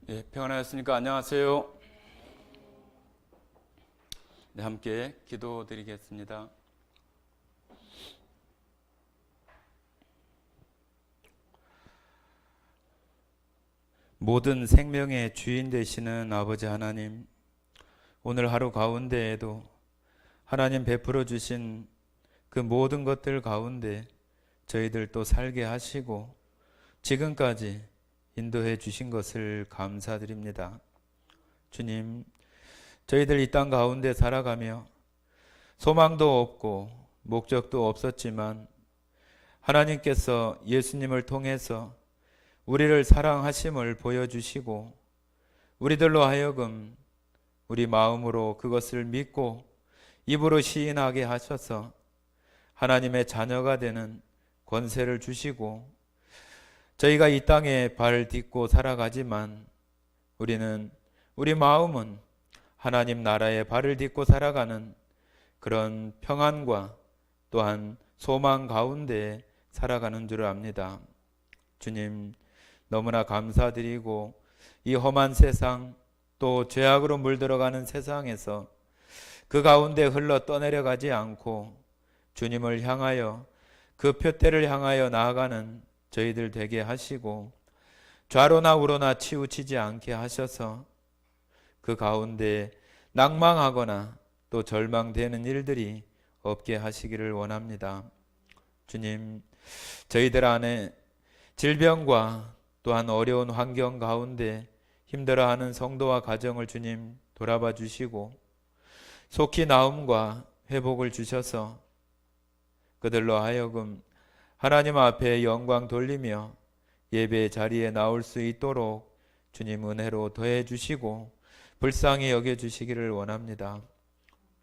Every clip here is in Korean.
예, 평안하셨습니까? 안녕하세요. 네, 함께 기도드리겠습니다. 모든 생명의 주인 되시는 아버지 하나님, 오늘 하루 가운데에도 하나님 베풀어 주신 그 모든 것들 가운데 저희들 또 살게 하시고 지금까지 인도해 주신 것을 감사드립니다. 주님, 저희들 이 땅 가운데 살아가며 소망도 없고 목적도 없었지만 하나님께서 예수님을 통해서 우리를 사랑하심을 보여주시고 우리들로 하여금 우리 마음으로 그것을 믿고 입으로 시인하게 하셔서 하나님의 자녀가 되는 권세를 주시고 저희가 이 땅에 발 딛고 살아가지만 우리 마음은 하나님 나라에 발을 딛고 살아가는 그런 평안과 또한 소망 가운데 살아가는 줄 압니다. 주님, 너무나 감사드리고 이 험한 세상 또 죄악으로 물들어가는 세상에서 그 가운데 흘러 떠내려가지 않고 주님을 향하여 그 표대를 향하여 나아가는 저희들 되게 하시고 좌로나 우로나 치우치지 않게 하셔서 그 가운데 낭망하거나 또 절망되는 일들이 없게 하시기를 원합니다. 주님, 저희들 안에 질병과 또한 어려운 환경 가운데 힘들어하는 성도와 가정을 주님 돌아봐 주시고 속히 나음과 회복을 주셔서 그들로 하여금 하나님 앞에 영광 돌리며 예배 자리에 나올 수 있도록 주님 은혜로 더해 주시고 불쌍히 여겨 주시기를 원합니다.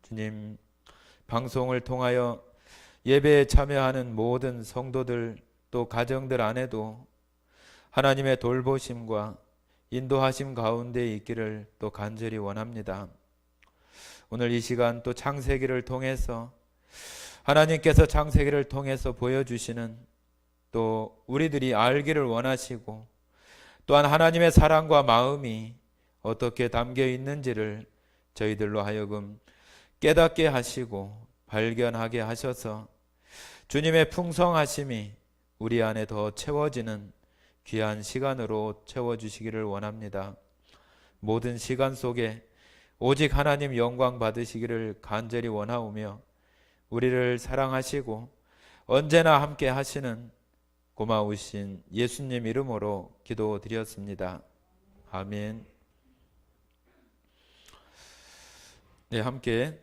주님, 방송을 통하여 예배에 참여하는 모든 성도들 또 가정들 안에도 하나님의 돌보심과 인도하심 가운데 있기를 또 간절히 원합니다. 오늘 이 시간 또 창세기를 통해서 하나님께서 창세기를 통해서 보여주시는 또 우리들이 알기를 원하시고 또한 하나님의 사랑과 마음이 어떻게 담겨 있는지를 저희들로 하여금 깨닫게 하시고 발견하게 하셔서 주님의 풍성하심이 우리 안에 더 채워지는 귀한 시간으로 채워주시기를 원합니다. 모든 시간 속에 오직 하나님 영광 받으시기를 간절히 원하오며 우리를 사랑하시고 언제나 함께 하시는 고마우신 예수님 이름으로 기도드렸습니다. 아멘. 네, 함께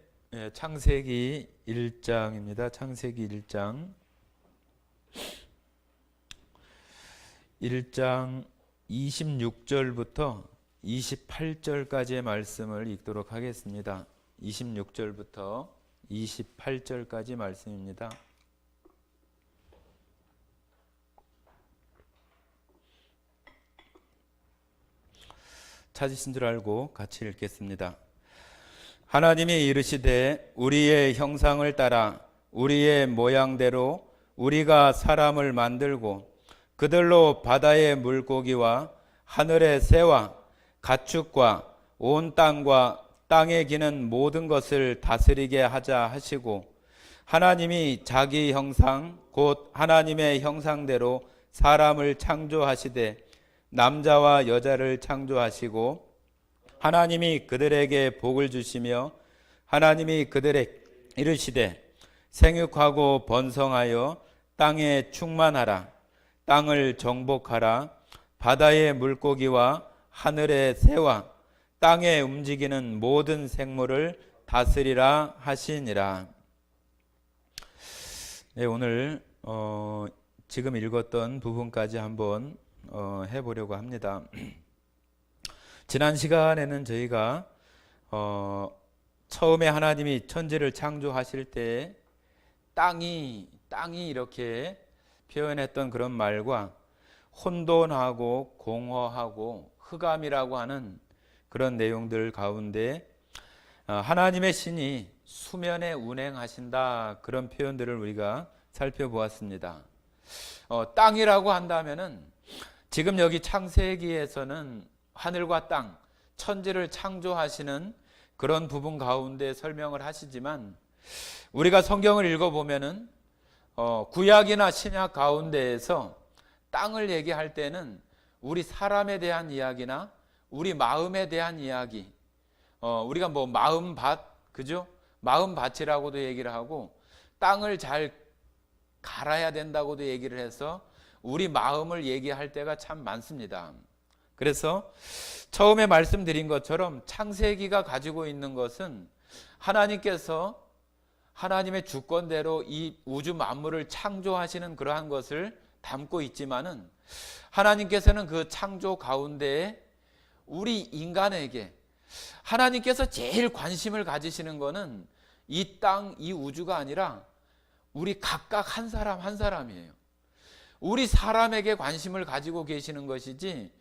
창세기 1장입니다. 창세기 1장 1장 26절부터 28절까지의 말씀을 읽도록 하겠습니다. 26절부터 28절까지 말씀입니다. 찾으신 줄 알고 같이 읽겠습니다. 하나님이 이르시되 우리의 형상을 따라 우리의 모양대로 우리가 사람을 만들고 그들로 바다의 물고기와 하늘의 새와 가축과 온 땅과 땅에 기는 모든 것을 다스리게 하자 하시고 하나님이 자기 형상 곧 하나님의 형상대로 사람을 창조하시되 남자와 여자를 창조하시고 하나님이 그들에게 복을 주시며 하나님이 그들에게 이르시되 생육하고 번성하여 땅에 충만하라 땅을 정복하라 바다의 물고기와 하늘의 새와 땅에 움직이는 모든 생물을 다스리라 하시니라. 네, 오늘 지금 읽었던 부분까지 한번 해보려고 합니다. 지난 시간에는 저희가 처음에 하나님이 천지를 창조하실 때 땅이 이렇게 표현했던 그런 말과 혼돈하고 공허하고 흑암이라고 하는 그런 내용들 가운데 하나님의 신이 수면에 운행하신다 그런 표현들을 우리가 살펴보았습니다. 땅이라고 한다면은 지금 여기 창세기에서는 하늘과 땅, 천지를 창조하시는 그런 부분 가운데 설명을 하시지만, 우리가 성경을 읽어보면은 구약이나 신약 가운데에서 땅을 얘기할 때는 우리 사람에 대한 이야기나 우리 마음에 대한 이야기, 우리가 뭐 마음밭, 그죠? 마음밭이라고도 얘기를 하고, 땅을 잘 갈아야 된다고도 얘기를 해서 우리 마음을 얘기할 때가 참 많습니다. 그래서 처음에 말씀드린 것처럼 창세기가 가지고 있는 것은 하나님께서 하나님의 주권대로 이 우주 만물을 창조하시는 그러한 것을 담고 있지만은, 하나님께서는 그 창조 가운데에 우리 인간에게 하나님께서 제일 관심을 가지시는 것은 이 땅, 이 우주가 아니라 우리 각각 한 사람 한 사람이에요. 우리 사람에게 관심을 가지고 계시는 것이지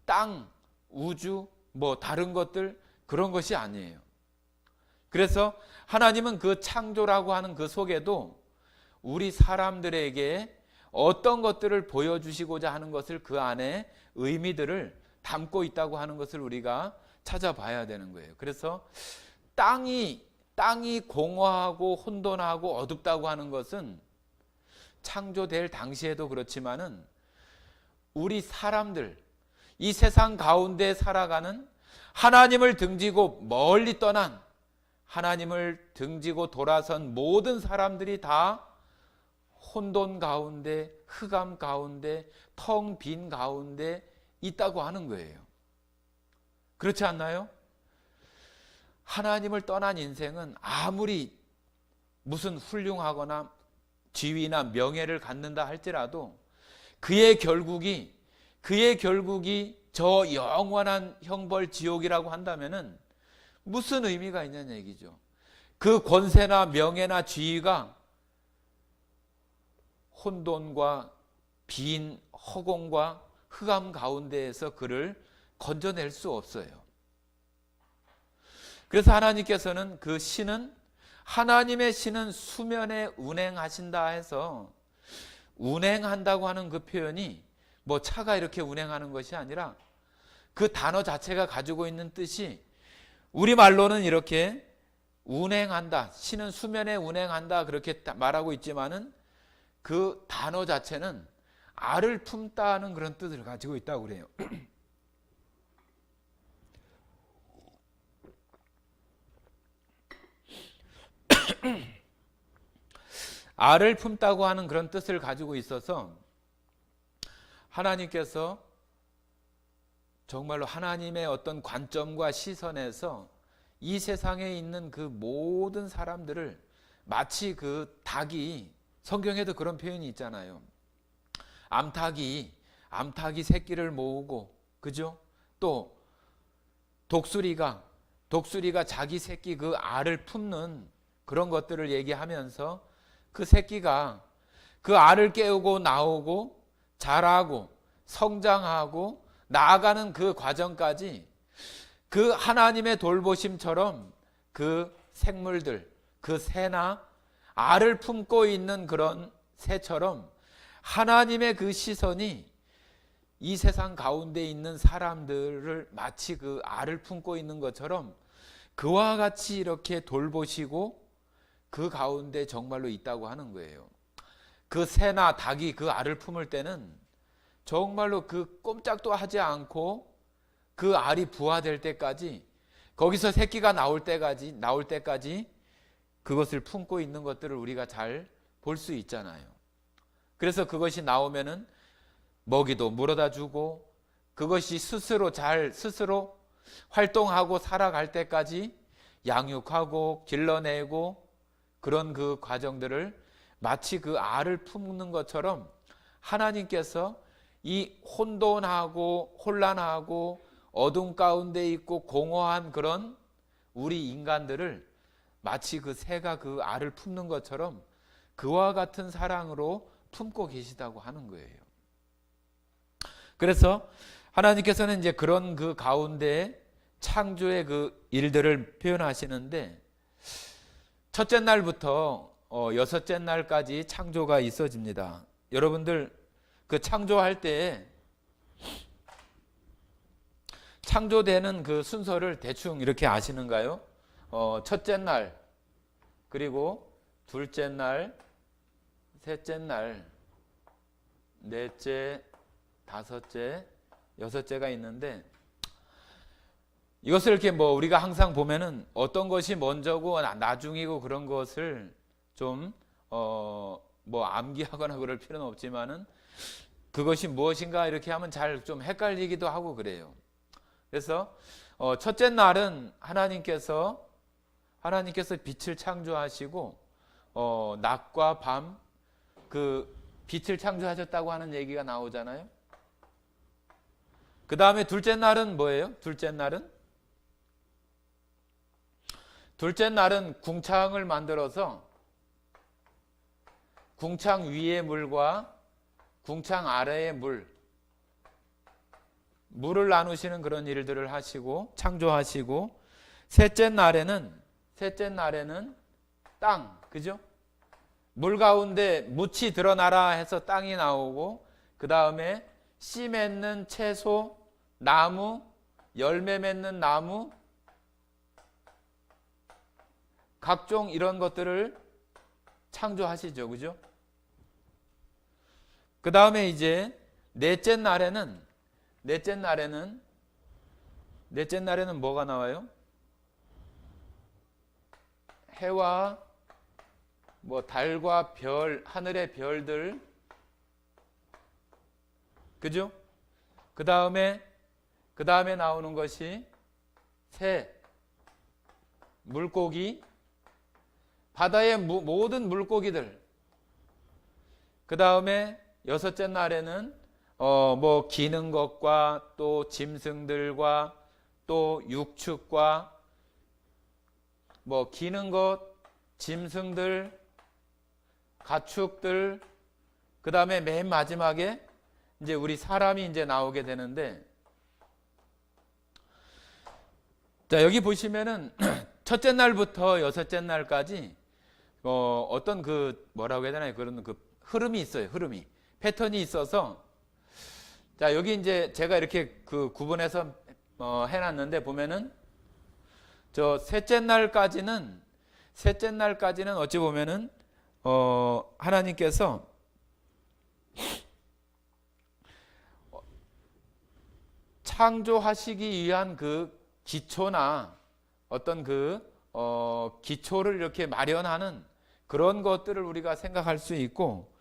땅, 우주, 뭐 다른 것들 그런 것이 아니에요. 그래서 하나님은 그 창조라고 하는 그 속에도 우리 사람들에게 어떤 것들을 보여주시고자 하는 것을 그 안에 의미들을 담고 있다고 하는 것을 우리가 찾아봐야 되는 거예요. 그래서 땅이 공허하고 혼돈하고 어둡다고 하는 것은 창조될 당시에도 그렇지만은 우리 사람들, 이 세상 가운데 살아가는 하나님을 등지고 멀리 떠난, 하나님을 등지고 돌아선 모든 사람들이 다 혼돈 가운데, 흑암 가운데, 텅 빈 가운데 있다고 하는 거예요. 그렇지 않나요? 하나님을 떠난 인생은 아무리 무슨 훌륭하거나 지위나 명예를 갖는다 할지라도 그의 결국이 저 영원한 형벌 지옥이라고 한다면은 무슨 의미가 있냐는 얘기죠. 그 권세나 명예나 지위가 혼돈과 빈 허공과 흑암 가운데에서 그를 건져낼 수 없어요. 그래서 하나님께서는 그 신은, 하나님의 신은 수면에 운행하신다 해서, 운행한다고 하는 그 표현이 뭐 차가 이렇게 운행하는 것이 아니라 그 단어 자체가 가지고 있는 뜻이 우리말로는 이렇게 운행한다, 신은 수면에 운행한다 그렇게 말하고 있지만은 그 단어 자체는 알을 품다는 그런 뜻을 가지고 있다고 그래요. 알을 품다고 하는 그런 뜻을 가지고 있어서 하나님께서 정말로 하나님의 어떤 관점과 시선에서 이 세상에 있는 그 모든 사람들을 마치 그 닭이, 성경에도 그런 표현이 있잖아요. 암탉이 새끼를 모으고, 그죠? 또 독수리가 자기 새끼 그 알을 품는 그런 것들을 얘기하면서 그 새끼가 그 알을 깨우고 나오고 자라고 성장하고 나아가는 그 과정까지 그 하나님의 돌보심처럼 그 생물들, 그 새나 알을 품고 있는 그런 새처럼 하나님의 그 시선이 이 세상 가운데 있는 사람들을 마치 그 알을 품고 있는 것처럼 그와 같이 이렇게 돌보시고 그 가운데 정말로 있다고 하는 거예요. 그 새나 닭이 그 알을 품을 때는 정말로 그 꼼짝도 하지 않고 그 알이 부화될 때까지, 거기서 새끼가 나올 때까지 그것을 품고 있는 것들을 우리가 잘 볼 수 있잖아요. 그래서 그것이 나오면은 먹이도 물어다 주고 그것이 스스로 활동하고 살아갈 때까지 양육하고 길러내고 그런 그 과정들을 마치 그 알을 품는 것처럼 하나님께서 이 혼돈하고 혼란하고 어둠 가운데 있고 공허한 그런 우리 인간들을 마치 그 새가 그 알을 품는 것처럼 그와 같은 사랑으로 품고 계시다고 하는 거예요. 그래서 하나님께서는 이제 그런 그 가운데 창조의 그 일들을 표현하시는데, 첫째 날부터 여섯째 날까지 창조가 있어집니다. 여러분들 그 창조할 때 창조되는 그 순서를 대충 이렇게 아시는가요? 첫째 날, 그리고 둘째 날, 셋째 날, 넷째, 다섯째, 여섯째가 있는데, 이것을 이렇게 뭐 우리가 항상 보면은 어떤 것이 먼저고 나중이고 그런 것을 좀 뭐 암기하거나 그럴 필요는 없지만은 그것이 무엇인가 이렇게 하면 잘 좀 헷갈리기도 하고 그래요. 그래서 첫째 날은 하나님께서 빛을 창조하시고 낮과 밤 그 빛을 창조하셨다고 하는 얘기가 나오잖아요. 그 다음에 둘째 날은 뭐예요? 둘째 날은 궁창을 만들어서 궁창 위의 물과 궁창 아래의 물을 나누시는 그런 일들을 하시고 창조하시고, 셋째 날에는 땅, 그죠? 물 가운데 묻이 드러나라 해서 땅이 나오고, 그 다음에 씨 맺는 채소, 나무, 열매 맺는 나무, 각종 이런 것들을 창조하시죠, 그죠? 그 다음에 이제 넷째 날에는 뭐가 나와요? 해와 뭐 달과 별, 하늘의 별들, 그죠? 그 다음에 나오는 것이 새, 물고기, 바다의 모든 물고기들. 그 다음에 여섯째 날에는 뭐 기는 것과 또 짐승들과 또 육축과 뭐 기는 것, 짐승들, 가축들, 그 다음에 맨 마지막에 이제 우리 사람이 이제 나오게 되는데, 자 여기 보시면은 첫째 날부터 여섯째 날까지 어떤 그 뭐라고 해야 되나요? 그런 그 흐름이 있어요. 패턴이 있어서, 자 여기 이제 제가 이렇게 그 구분해서 해놨는데 보면은 저 셋째 날까지는 어찌 보면은 하나님께서 창조하시기 위한 그 기초나 어떤 그 기초를 이렇게 마련하는 그런 것들을 우리가 생각할 수 있고,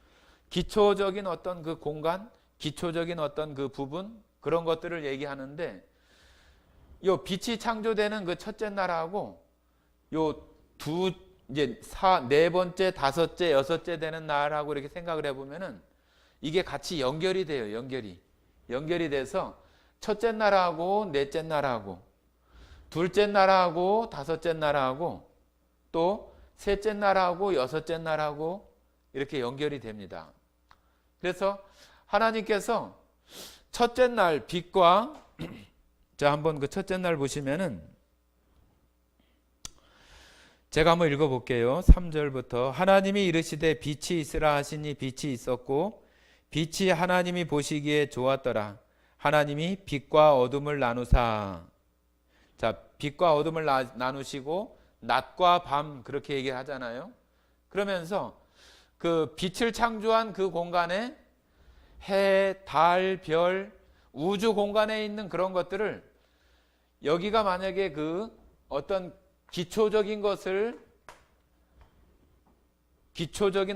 기초적인 어떤 그 공간, 기초적인 어떤 그 부분, 그런 것들을 얘기하는데, 요 빛이 창조되는 그 첫째 날하고 요 이제 네 번째, 다섯째, 여섯째 되는 날하고 이렇게 생각을 해보면은 이게 같이 연결이 돼요. 연결이 돼서 첫째 날하고 넷째 날하고 둘째 날하고 다섯째 날하고 또 셋째 날하고 여섯째 날하고 이렇게 연결이 됩니다. 그래서 하나님께서 첫째 날 빛과 자 한번 그 첫째 날 보시면은 제가 한번 읽어볼게요. 3절부터 하나님이 이르시되 빛이 있으라 하시니 빛이 있었고 빛이 하나님이 보시기에 좋았더라. 하나님이 빛과 어둠을 나누사. 자 빛과 어둠을 나누시고 낮과 밤 그렇게 얘기를 하잖아요. 그러면서 그 빛을 창조한 그 공간에 해, 달, 별, 우주 공간에 있는 그런 것들을 여기가 만약에 그 어떤 기초적인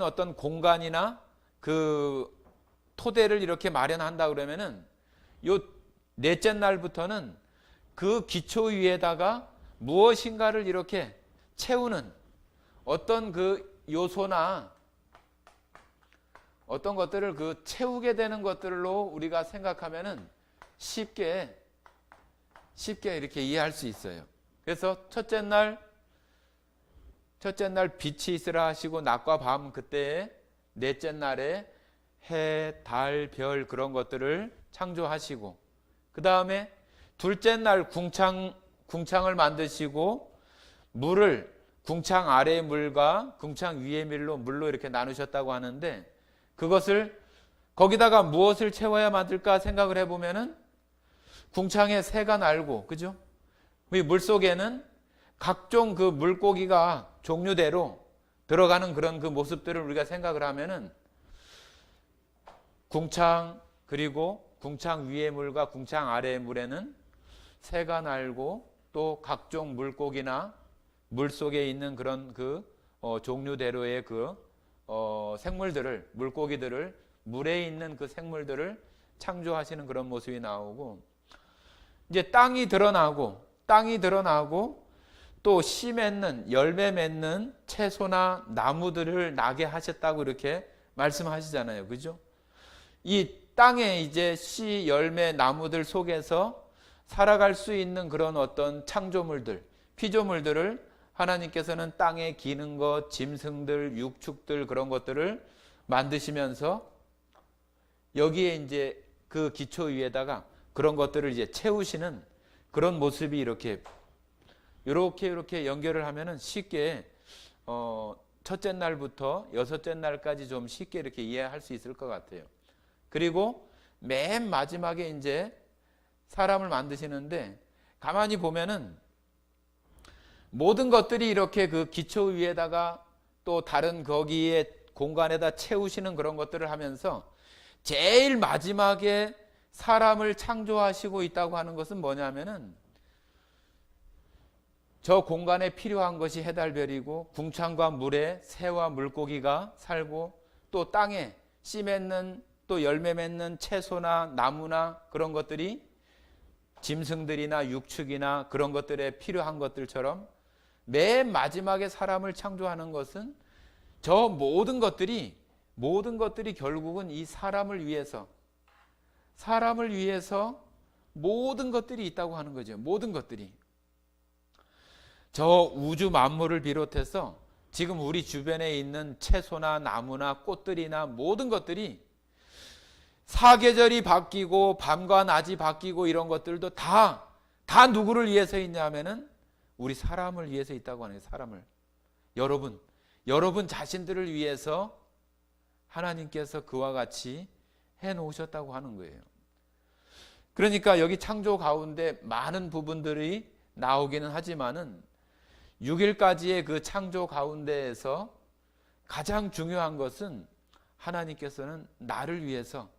어떤 공간이나 그 토대를 이렇게 마련한다 그러면은 요 넷째 날부터는 그 기초 위에다가 무엇인가를 이렇게 채우는 어떤 그 요소나 어떤 것들을 그 채우게 되는 것들로 우리가 생각하면은 쉽게 이렇게 이해할 수 있어요. 그래서 첫째 날 빛이 있으라 하시고 낮과 밤 그때에 넷째 날에 해, 달, 별 그런 것들을 창조하시고 그 다음에 둘째 날 궁창을 만드시고 물을 궁창 아래의 물과 궁창 위의 물로 이렇게 나누셨다고 하는데 그것을 거기다가 무엇을 채워야 만들까 생각을 해보면은 궁창에 새가 날고, 그죠? 이 물속에는 각종 그 물고기가 종류대로 들어가는 그런 그 모습들을 우리가 생각을 하면은 궁창, 그리고 궁창 위의 물과 궁창 아래의 물에는 새가 날고 또 각종 물고기나 물속에 있는 그런 그 종류대로의 그 생물들을, 물고기들을, 물에 있는 그 생물들을 창조하시는 그런 모습이 나오고, 이제 땅이 드러나고 또 씨 맺는, 열매 맺는 채소나 나무들을 나게 하셨다고 이렇게 말씀하시잖아요. 그죠? 이 땅에 이제 씨, 열매, 나무들 속에서 살아갈 수 있는 그런 어떤 창조물들, 피조물들을 하나님께서는 땅에 기는 것, 짐승들, 육축들, 그런 것들을 만드시면서 여기에 이제 그 기초 위에다가 그런 것들을 이제 채우시는 그런 모습이 이렇게 연결을 하면은 쉽게 첫째 날부터 여섯째 날까지 좀 쉽게 이렇게 이해할 수 있을 것 같아요. 그리고 맨 마지막에 이제 사람을 만드시는데 가만히 보면은 모든 것들이 이렇게 그 기초 위에다가 또 다른 거기에 공간에다 채우시는 그런 것들을 하면서 제일 마지막에 사람을 창조하시고 있다고 하는 것은 뭐냐면은 저 공간에 필요한 것이 해달별이고 궁창과 물에 새와 물고기가 살고 또 땅에 씨 맺는 또 열매 맺는 채소나 나무나 그런 것들이 짐승들이나 육축이나 그런 것들에 필요한 것들처럼 맨 마지막에 사람을 창조하는 것은 저 모든 것들이 결국은 이 사람을 위해서 모든 것들이 있다고 하는 거죠. 모든 것들이. 저 우주 만물을 비롯해서 지금 우리 주변에 있는 채소나 나무나 꽃들이나 모든 것들이 사계절이 바뀌고 밤과 낮이 바뀌고 이런 것들도 다 누구를 위해서 있냐면은 우리 사람을 위해서 있다고 하는 거예요. 사람을. 여러분 자신들을 위해서 하나님께서 그와 같이 해 놓으셨다고 하는 거예요. 그러니까 여기 창조 가운데 많은 부분들이 나오기는 하지만은 6일까지의 그 창조 가운데에서 가장 중요한 것은 하나님께서는 나를 위해서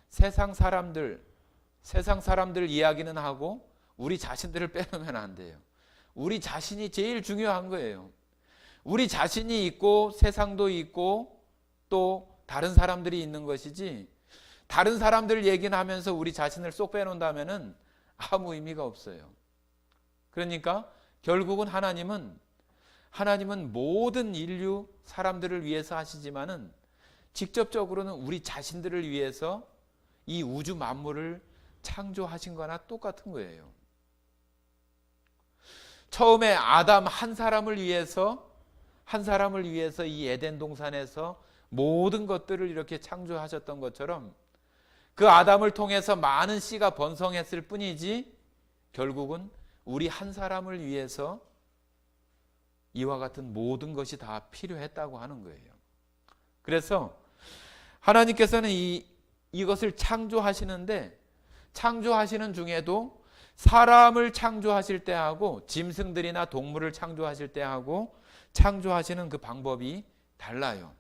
세상 사람들 이야기는 하고 우리 자신들을 빼놓으면 안 돼요. 우리 자신이 제일 중요한 거예요. 우리 자신이 있고 세상도 있고 또 다른 사람들이 있는 것이지 다른 사람들 얘기는 하면서 우리 자신을 쏙 빼놓는다면은 아무 의미가 없어요. 그러니까 결국은 하나님은 모든 인류 사람들을 위해서 하시지만은 직접적으로는 우리 자신들을 위해서 이 우주 만물을 창조하신 거나 똑같은 거예요. 처음에 아담 한 사람을 위해서 이 에덴 동산에서 모든 것들을 이렇게 창조하셨던 것처럼 그 아담을 통해서 많은 씨가 번성했을 뿐이지 결국은 우리 한 사람을 위해서 이와 같은 모든 것이 다 필요했다고 하는 거예요. 그래서 하나님께서는 이것을 창조하시는데 창조하시는 중에도 사람을 창조하실 때 하고 짐승들이나 동물을 창조하실 때 하고 창조하시는 그 방법이 달라요.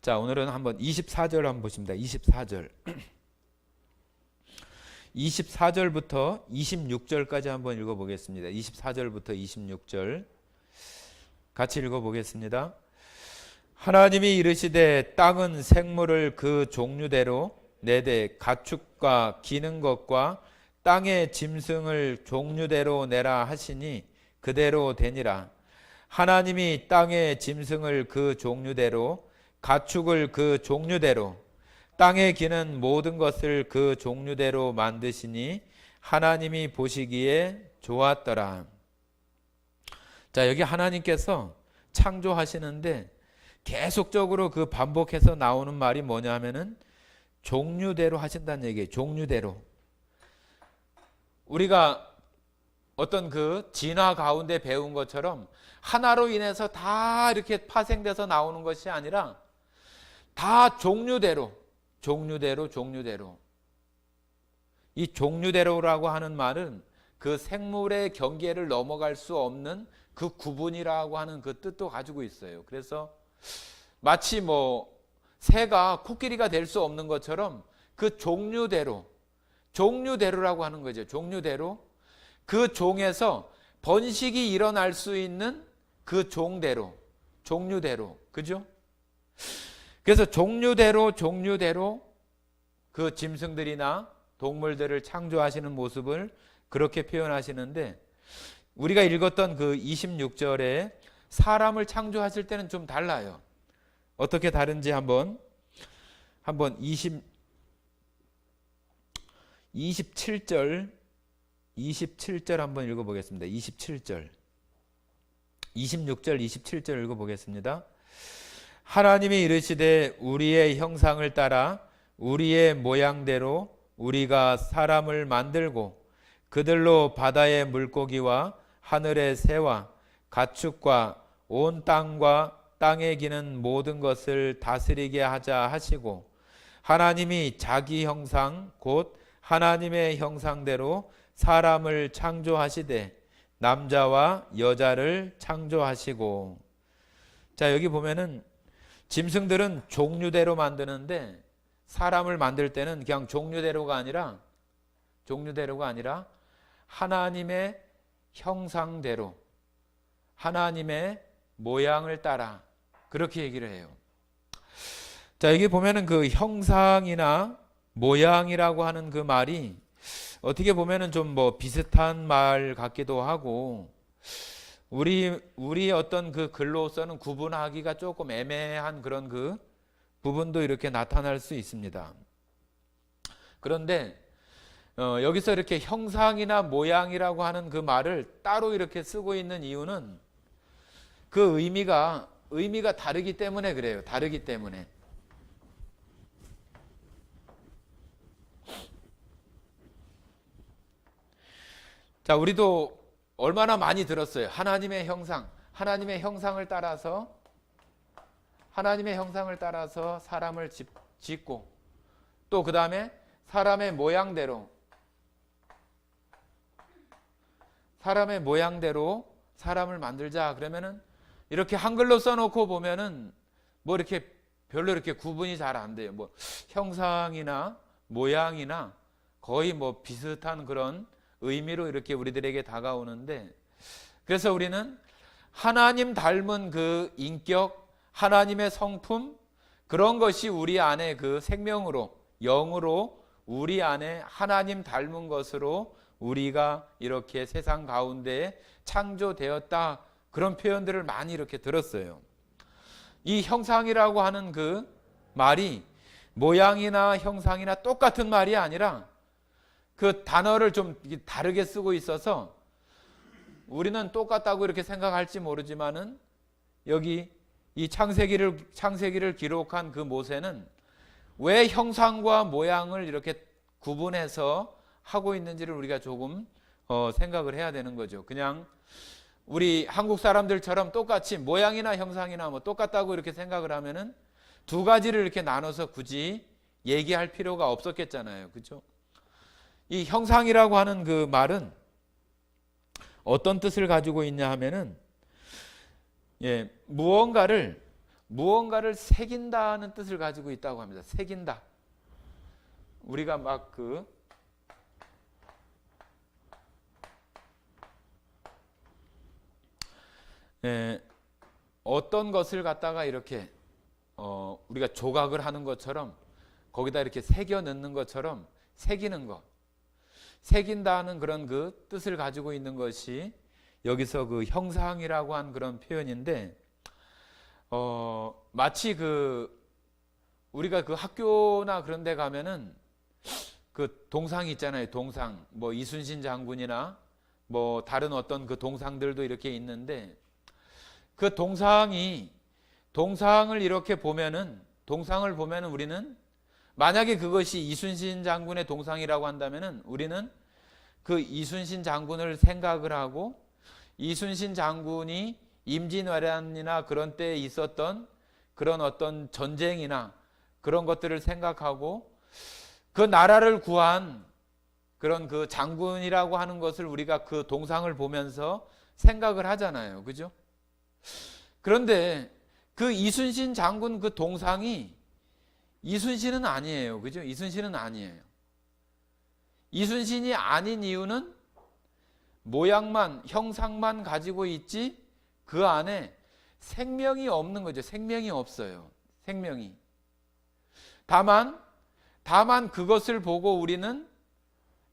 자, 오늘은 한번 24절 한번 보십니다. 24절. 24절부터 26절까지 한번 읽어보겠습니다. 24절부터 26절 같이 읽어보겠습니다. 하나님이 이르시되 땅은 생물을 그 종류대로 내되 가축과 기는 것과 땅의 짐승을 종류대로 내라 하시니 그대로 되니라. 하나님이 땅의 짐승을 그 종류대로 가축을 그 종류대로 땅에 기는 모든 것을 그 종류대로 만드시니 하나님이 보시기에 좋았더라. 자, 여기 하나님께서 창조하시는데 계속적으로 그 반복해서 나오는 말이 뭐냐 하면은 종류대로 하신다는 얘기예요. 종류대로. 우리가 어떤 그 진화 가운데 배운 것처럼 하나로 인해서 다 이렇게 파생돼서 나오는 것이 아니라 다 종류대로 이 종류대로라고 하는 말은 그 생물의 경계를 넘어갈 수 없는 그 구분이라고 하는 그 뜻도 가지고 있어요. 그래서 마치 뭐 새가 코끼리가 될 수 없는 것처럼 그 종류대로라고 하는 거죠. 종류대로 그 종에서 번식이 일어날 수 있는 그 종류대로 그죠? 그래서 종류대로 그 짐승들이나 동물들을 창조하시는 모습을 그렇게 표현하시는데, 우리가 읽었던 그 26절에 사람을 창조하실 때는 좀 달라요. 어떻게 다른지 한번 27절 한번 읽어보겠습니다. 26절 27절 읽어보겠습니다. 하나님이 이르시되 우리의 형상을 따라 우리의 모양대로 우리가 사람을 만들고 그들로 바다의 물고기와 하늘의 새와 가축과 온 땅과 땅에 기는 모든 것을 다스리게 하자 하시고, 하나님이 자기 형상 곧 하나님의 형상대로 사람을 창조하시되 남자와 여자를 창조하시고. 자, 여기 보면은 짐승들은 종류대로 만드는데 사람을 만들 때는 그냥 종류대로가 아니라 하나님의 형상대로, 하나님의 모양을 따라 그렇게 얘기를 해요. 자, 여기 보면은 그 형상이나 모양이라고 하는 그 말이 어떻게 보면은 좀 뭐 비슷한 말 같기도 하고, 우리 어떤 그 글로서는 구분하기가 조금 애매한 그런 그 부분도 이렇게 나타날 수 있습니다. 그런데 여기서 이렇게 형상이나 모양이라고 하는 그 말을 따로 이렇게 쓰고 있는 이유는 그 의미가 다르기 때문에 그래요. 다르기 때문에. 자, 우리도 얼마나 많이 들었어요. 하나님의 형상을 따라서 사람을 짓고, 또 그 다음에 사람의 모양대로 사람을 만들자. 그러면은 이렇게 한글로 써놓고 보면은 뭐 이렇게 별로 이렇게 구분이 잘 안 돼요. 뭐 형상이나 모양이나 거의 뭐 비슷한 그런 의미로 이렇게 우리들에게 다가오는데, 그래서 우리는 하나님 닮은 그 인격, 하나님의 성품, 그런 것이 우리 안에 그 생명으로, 영으로 우리 안에 하나님 닮은 것으로 우리가 이렇게 세상 가운데 창조되었다, 그런 표현들을 많이 이렇게 들었어요. 이 형상이라고 하는 그 말이 모양이나 형상이나 똑같은 말이 아니라 그 단어를 좀 다르게 쓰고 있어서 우리는 똑같다고 이렇게 생각할지 모르지만은 여기 이 창세기를 기록한 그 모세는 왜 형상과 모양을 이렇게 구분해서 하고 있는지를 우리가 조금 생각을 해야 되는 거죠. 그냥 우리 한국 사람들처럼 똑같이 모양이나 형상이나 뭐 똑같다고 이렇게 생각을 하면은 두 가지를 이렇게 나눠서 굳이 얘기할 필요가 없었겠잖아요. 그렇죠? 이 형상이라고 하는 그 말은 어떤 뜻을 가지고 있냐 하면은, 무언가를 새긴다는 뜻을 가지고 있다고 합니다. 새긴다. 우리가 막 어떤 것을 갖다가 이렇게 우리가 조각을 하는 것처럼 거기다 이렇게 새겨 넣는 것처럼 새기는 것, 새긴다는 그런 그 뜻을 가지고 있는 것이 여기서 그 형상이라고 한 그런 표현인데, 마치 우리가 그 학교나 그런 데 가면은 그 동상이 있잖아요. 동상, 뭐 이순신 장군이나 뭐 다른 어떤 그 동상들도 이렇게 있는데, 그 동상을 이렇게 보면은, 우리는 만약에 그것이 이순신 장군의 동상이라고 한다면은 우리는 그 이순신 장군을 생각을 하고, 이순신 장군이 임진왜란이나 그런 때에 있었던 그런 어떤 전쟁이나 그런 것들을 생각하고, 그 나라를 구한 그런 그 장군이라고 하는 것을 우리가 그 동상을 보면서 생각을 하잖아요. 그죠? 그런데 그 이순신 장군 그 동상이 이순신은 아니에요. 그죠? 이순신은 아니에요. 이순신이 아닌 이유는 모양만, 형상만 가지고 있지 그 안에 생명이 없는 거죠. 생명이 없어요. 생명이. 다만 그것을 보고 우리는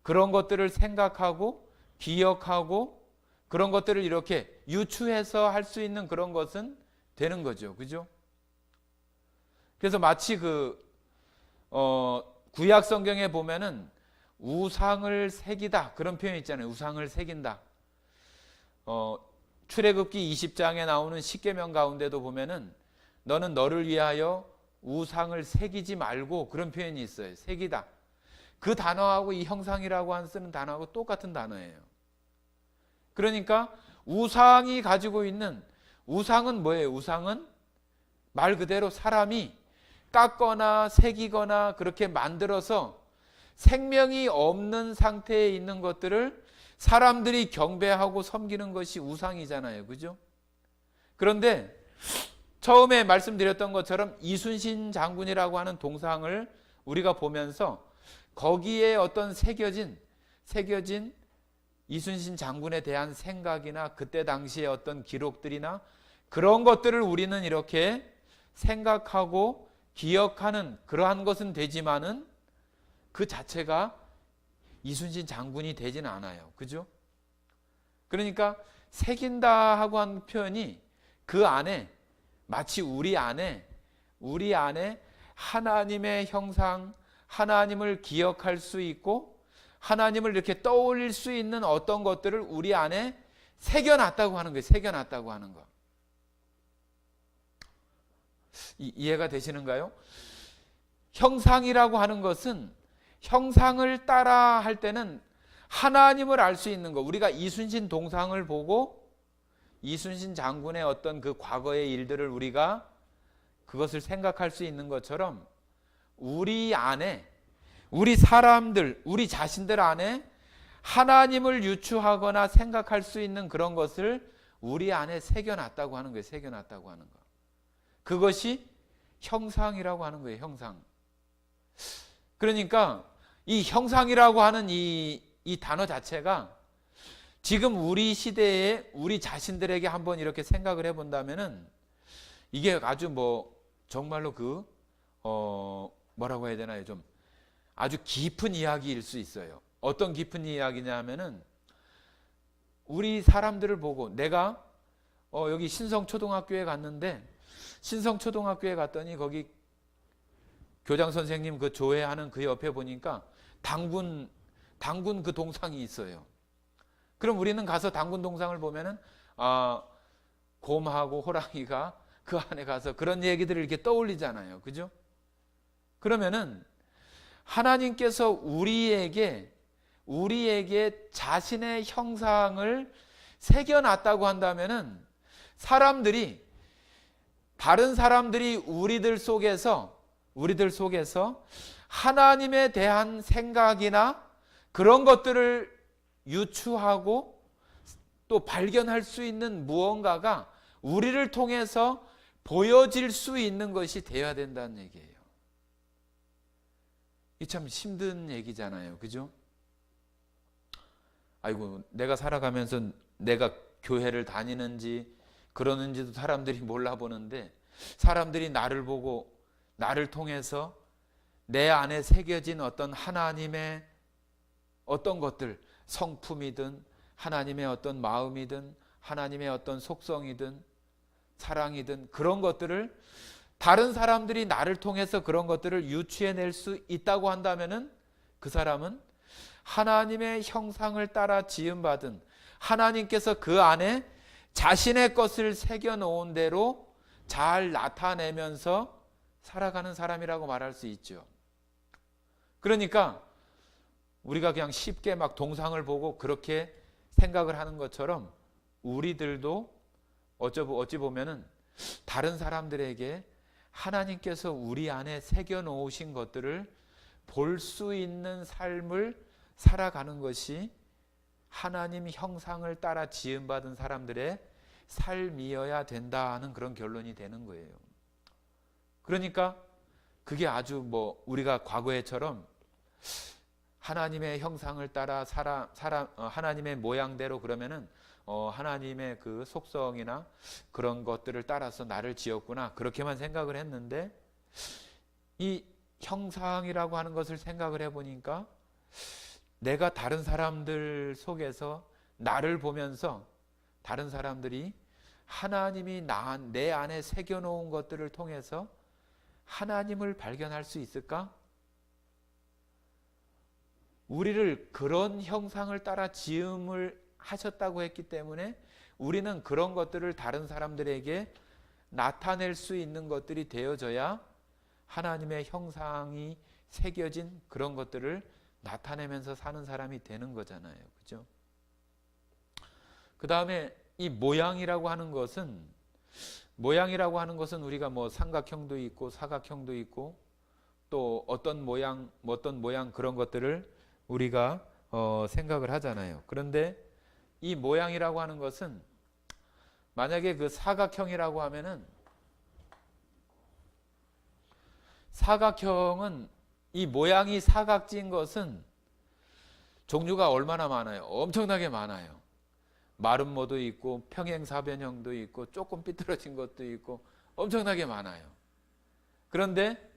그런 것들을 생각하고 기억하고 그런 것들을 이렇게 유추해서 할 수 있는 그런 것은 되는 거죠. 그죠? 그래서 마치 구약 성경에 보면은 우상을 새기다 그런 표현이 있잖아요. 우상을 새긴다. 출애굽기 20장에 나오는 십계명 가운데도 보면은 너는 너를 위하여 우상을 새기지 말고 그런 표현이 있어요. 새기다. 그 단어하고 이 형상이라고 쓰는 단어하고 똑같은 단어예요. 그러니까 우상이 가지고 있는 우상은 뭐예요? 우상은 말 그대로 사람이 깎거나 새기거나 그렇게 만들어서 생명이 없는 상태에 있는 것들을 사람들이 경배하고 섬기는 것이 우상이잖아요. 그죠? 그런데 처음에 말씀드렸던 것처럼 이순신 장군이라고 하는 동상을 우리가 보면서 거기에 어떤 새겨진 이순신 장군에 대한 생각이나 그때 당시의 어떤 기록들이나 그런 것들을 우리는 이렇게 생각하고 기억하는 그러한 것은 되지만은 그 자체가 이순신 장군이 되지는 않아요. 그죠? 그러니까 새긴다 하고 한 표현이 그 안에 마치 우리 안에 하나님의 형상, 하나님을 기억할 수 있고 하나님을 이렇게 떠올릴 수 있는 어떤 것들을 우리 안에 새겨놨다고 하는 거예요. 새겨놨다고 하는 거. 이해가 되시는가요? 형상이라고 하는 것은 형상을 따라 할 때는 하나님을 알 수 있는 거. 우리가 이순신 동상을 보고 이순신 장군의 어떤 그 과거의 일들을 우리가 그것을 생각할 수 있는 것처럼 우리 안에 우리 사람들, 우리 자신들 안에 하나님을 유추하거나 생각할 수 있는 그런 것을 우리 안에 새겨놨다고 하는 거예요. 새겨놨다고 하는 거. 그것이 형상이라고 하는 거예요. 형상. 그러니까 이 형상이라고 하는 이 단어 자체가 지금 우리 시대에 우리 자신들에게 한번 이렇게 생각을 해본다면은 이게 아주 정말로 뭐라고 해야 되나요? 좀 아주 깊은 이야기일 수 있어요. 어떤 깊은 이야기냐면은 우리 사람들을 보고 내가 여기 신성초등학교에 갔는데 신성초등학교에 갔더니 거기 교장 선생님 그 조회하는 그 옆에 보니까 당군 그 동상이 있어요. 그럼 우리는 가서 당군 동상을 보면은 곰하고 호랑이가 그 안에 가서 그런 얘기들을 이렇게 떠올리잖아요. 그죠? 그러면은 하나님께서 우리에게 자신의 형상을 새겨놨다고 한다면은 다른 사람들이 우리들 속에서 하나님에 대한 생각이나 그런 것들을 유추하고 또 발견할 수 있는 무언가가 우리를 통해서 보여질 수 있는 것이 되어야 된다는 얘기예요. 이 참 힘든 얘기잖아요. 그죠? 아이고, 내가 살아가면서 내가 교회를 다니는지 그러는지도 사람들이 몰라보는데 사람들이 나를 보고 나를 통해서 내 안에 새겨진 어떤 하나님의 어떤 것들, 성품이든 하나님의 어떤 마음이든 하나님의 어떤 속성이든 사랑이든 그런 것들을 다른 사람들이 나를 통해서 그런 것들을 유추해낼 수 있다고 한다면은 그 사람은 하나님의 형상을 따라 지음받은 하나님께서 그 안에 자신의 것을 새겨놓은 대로 잘 나타내면서 살아가는 사람이라고 말할 수 있죠. 그러니까 우리가 그냥 쉽게 동상을 보고 그렇게 생각을 하는 것처럼 우리들도 어찌 보면은 다른 사람들에게 하나님께서 우리 안에 새겨 놓으신 것들을 볼 수 있는 삶을 살아가는 것이 하나님 형상을 따라 지음받은 사람들의 삶이어야 된다는 그런 결론이 되는 거예요. 그러니까 그게 아주 우리가 과거에처럼 하나님의 형상을 따라 하나님의 모양대로 그러면은 하나님의 그 속성이나 그런 것들을 따라서 나를 지었구나 그렇게만 생각을 했는데, 이 형상이라고 하는 것을 생각을 해보니까 내가 다른 사람들 속에서 나를 보면서 다른 사람들이 하나님이 내 안에 새겨놓은 것들을 통해서 하나님을 발견할 수 있을까? 우리를 그런 형상을 따라 지음을 하셨다고 했기 때문에 우리는 그런 것들을 다른 사람들에게 나타낼 수 있는 것들이 되어져야 하나님의 형상이 새겨진 그런 것들을 나타내면서 사는 사람이 되는 거잖아요. 그죠? 그 다음에 이 모양이라고 하는 것은 우리가 삼각형도 있고 사각형도 있고 또 어떤 모양 그런 것들을 우리가 생각을 하잖아요. 그런데 이 모양이라고 하는 것은 만약에 그 사각형이라고 하면은 사각형은 이 모양이 사각진 것은 종류가 얼마나 많아요? 엄청나게 많아요. 마름모도 있고 평행사변형도 있고 조금 삐뚤어진 것도 있고 엄청나게 많아요. 그런데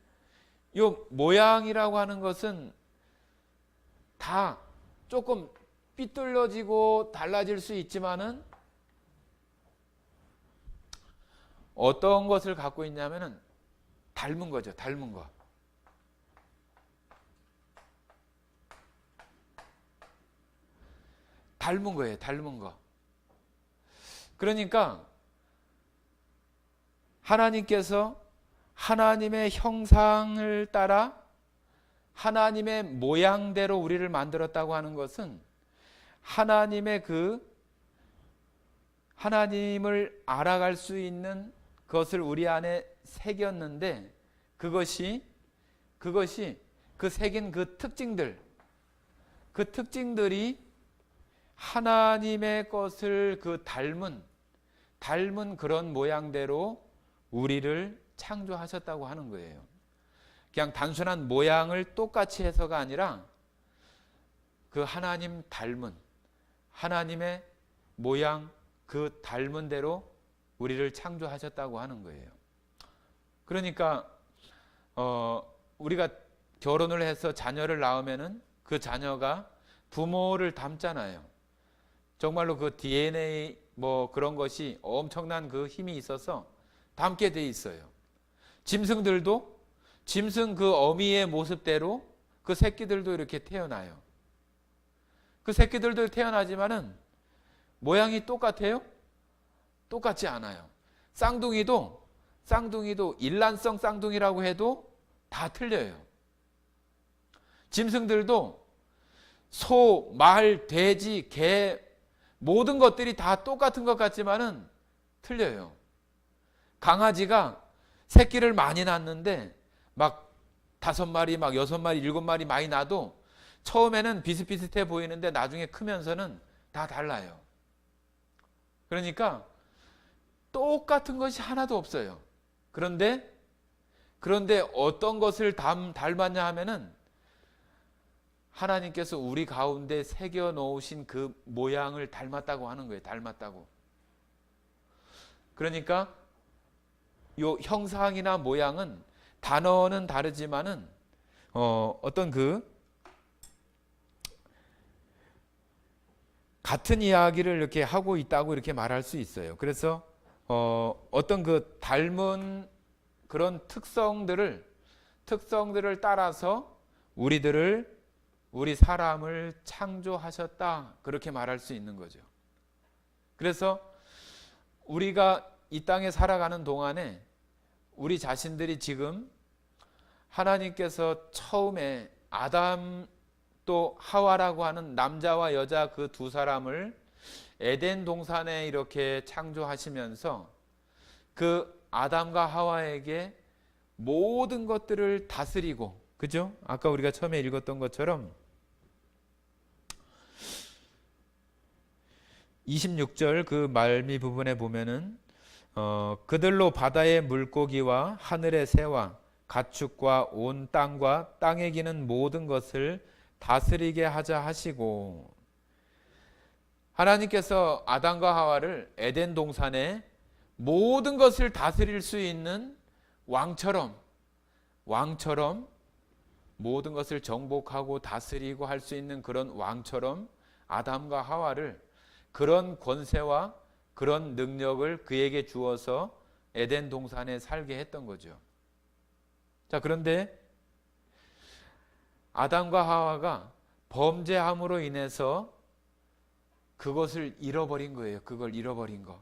이 모양이라고 하는 것은 다 조금 삐뚤어지고 달라질 수 있지만은 어떤 것을 갖고 있냐면은 닮은 거죠. 닮은 거. 닮은 거예요. 닮은 거. 그러니까 하나님께서 하나님의 형상을 따라 하나님의 모양대로 우리를 만들었다고 하는 것은 하나님을 알아갈 수 있는 것을 우리 안에 새겼는데 그것이 그 새긴 그 특징들이 하나님의 것을 닮은 그런 모양대로 우리를 창조하셨다고 하는 거예요. 그냥 단순한 모양을 똑같이 해서가 아니라 그 하나님 닮은 하나님의 모양 그 닮은 대로 우리를 창조하셨다고 하는 거예요. 그러니까 우리가 결혼을 해서 자녀를 낳으면은 그 자녀가 부모를 닮잖아요. 정말로 그 DNA 그런 것이 엄청난 그 힘이 있어서 닮게 돼 있어요. 짐승들도 짐승 그 어미의 모습대로 그 새끼들도 이렇게 태어나요. 그 새끼들도 태어나지만은 모양이 똑같아요? 똑같지 않아요. 쌍둥이도 일란성 쌍둥이라고 해도 다 틀려요. 짐승들도 소, 말, 돼지, 개 모든 것들이 다 똑같은 것 같지만은 틀려요. 강아지가 새끼를 많이 낳는데 막 5마리, 막 6마리, 7마리 많이 낳아도 처음에는 비슷비슷해 보이는데 나중에 크면서는 다 달라요. 그러니까 똑같은 것이 하나도 없어요. 그런데 어떤 것을 닮았냐 하면은 하나님께서 우리 가운데 새겨 놓으신 그 모양을 닮았다고 하는 거예요. 닮았다고. 그러니까 요 형상이나 모양은 단어는 다르지만은 어떤 그 같은 이야기를 이렇게 하고 있다고 이렇게 말할 수 있어요. 그래서 어떤 그 닮은 그런 특성들을 따라서 우리 사람을 창조하셨다 그렇게 말할 수 있는 거죠. 그래서 우리가 이 땅에 살아가는 동안에 우리 자신들이 지금 하나님께서 처음에 아담 또 하와라고 하는 남자와 여자 그 두 사람을 에덴 동산에 이렇게 창조하시면서 그 아담과 하와에게 모든 것들을 다스리고, 그죠? 아까 우리가 처음에 읽었던 것처럼 26절 그 말미 부분에 보면은 그들로 바다의 물고기와 하늘의 새와 가축과 온 땅과 땅에 기는 모든 것을 다스리게 하자 하시고, 하나님께서 아담과 하와를 에덴 동산에 모든 것을 다스릴 수 있는 왕처럼 모든 것을 정복하고 다스리고 할 수 있는 그런 왕처럼 아담과 하와를 그런 권세와 그런 능력을 그에게 주어서 에덴 동산에 살게 했던 거죠. 자, 그런데 아담과 하와가 범죄함으로 인해서 그것을 잃어버린 거예요. 그걸 잃어버린 거.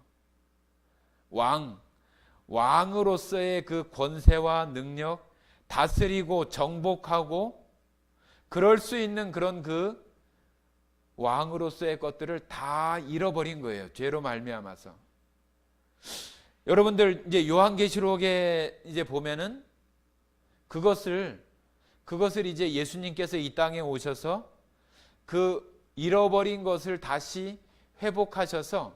왕으로서의 그 권세와 능력, 다스리고 정복하고 그럴 수 있는 그런 그 왕으로서의 것들을 다 잃어버린 거예요. 죄로 말미암아서. 여러분들 이제 요한계시록에 이제 보면은 그것을 이제 예수님께서 이 땅에 오셔서 그 잃어버린 것을 다시 회복하셔서,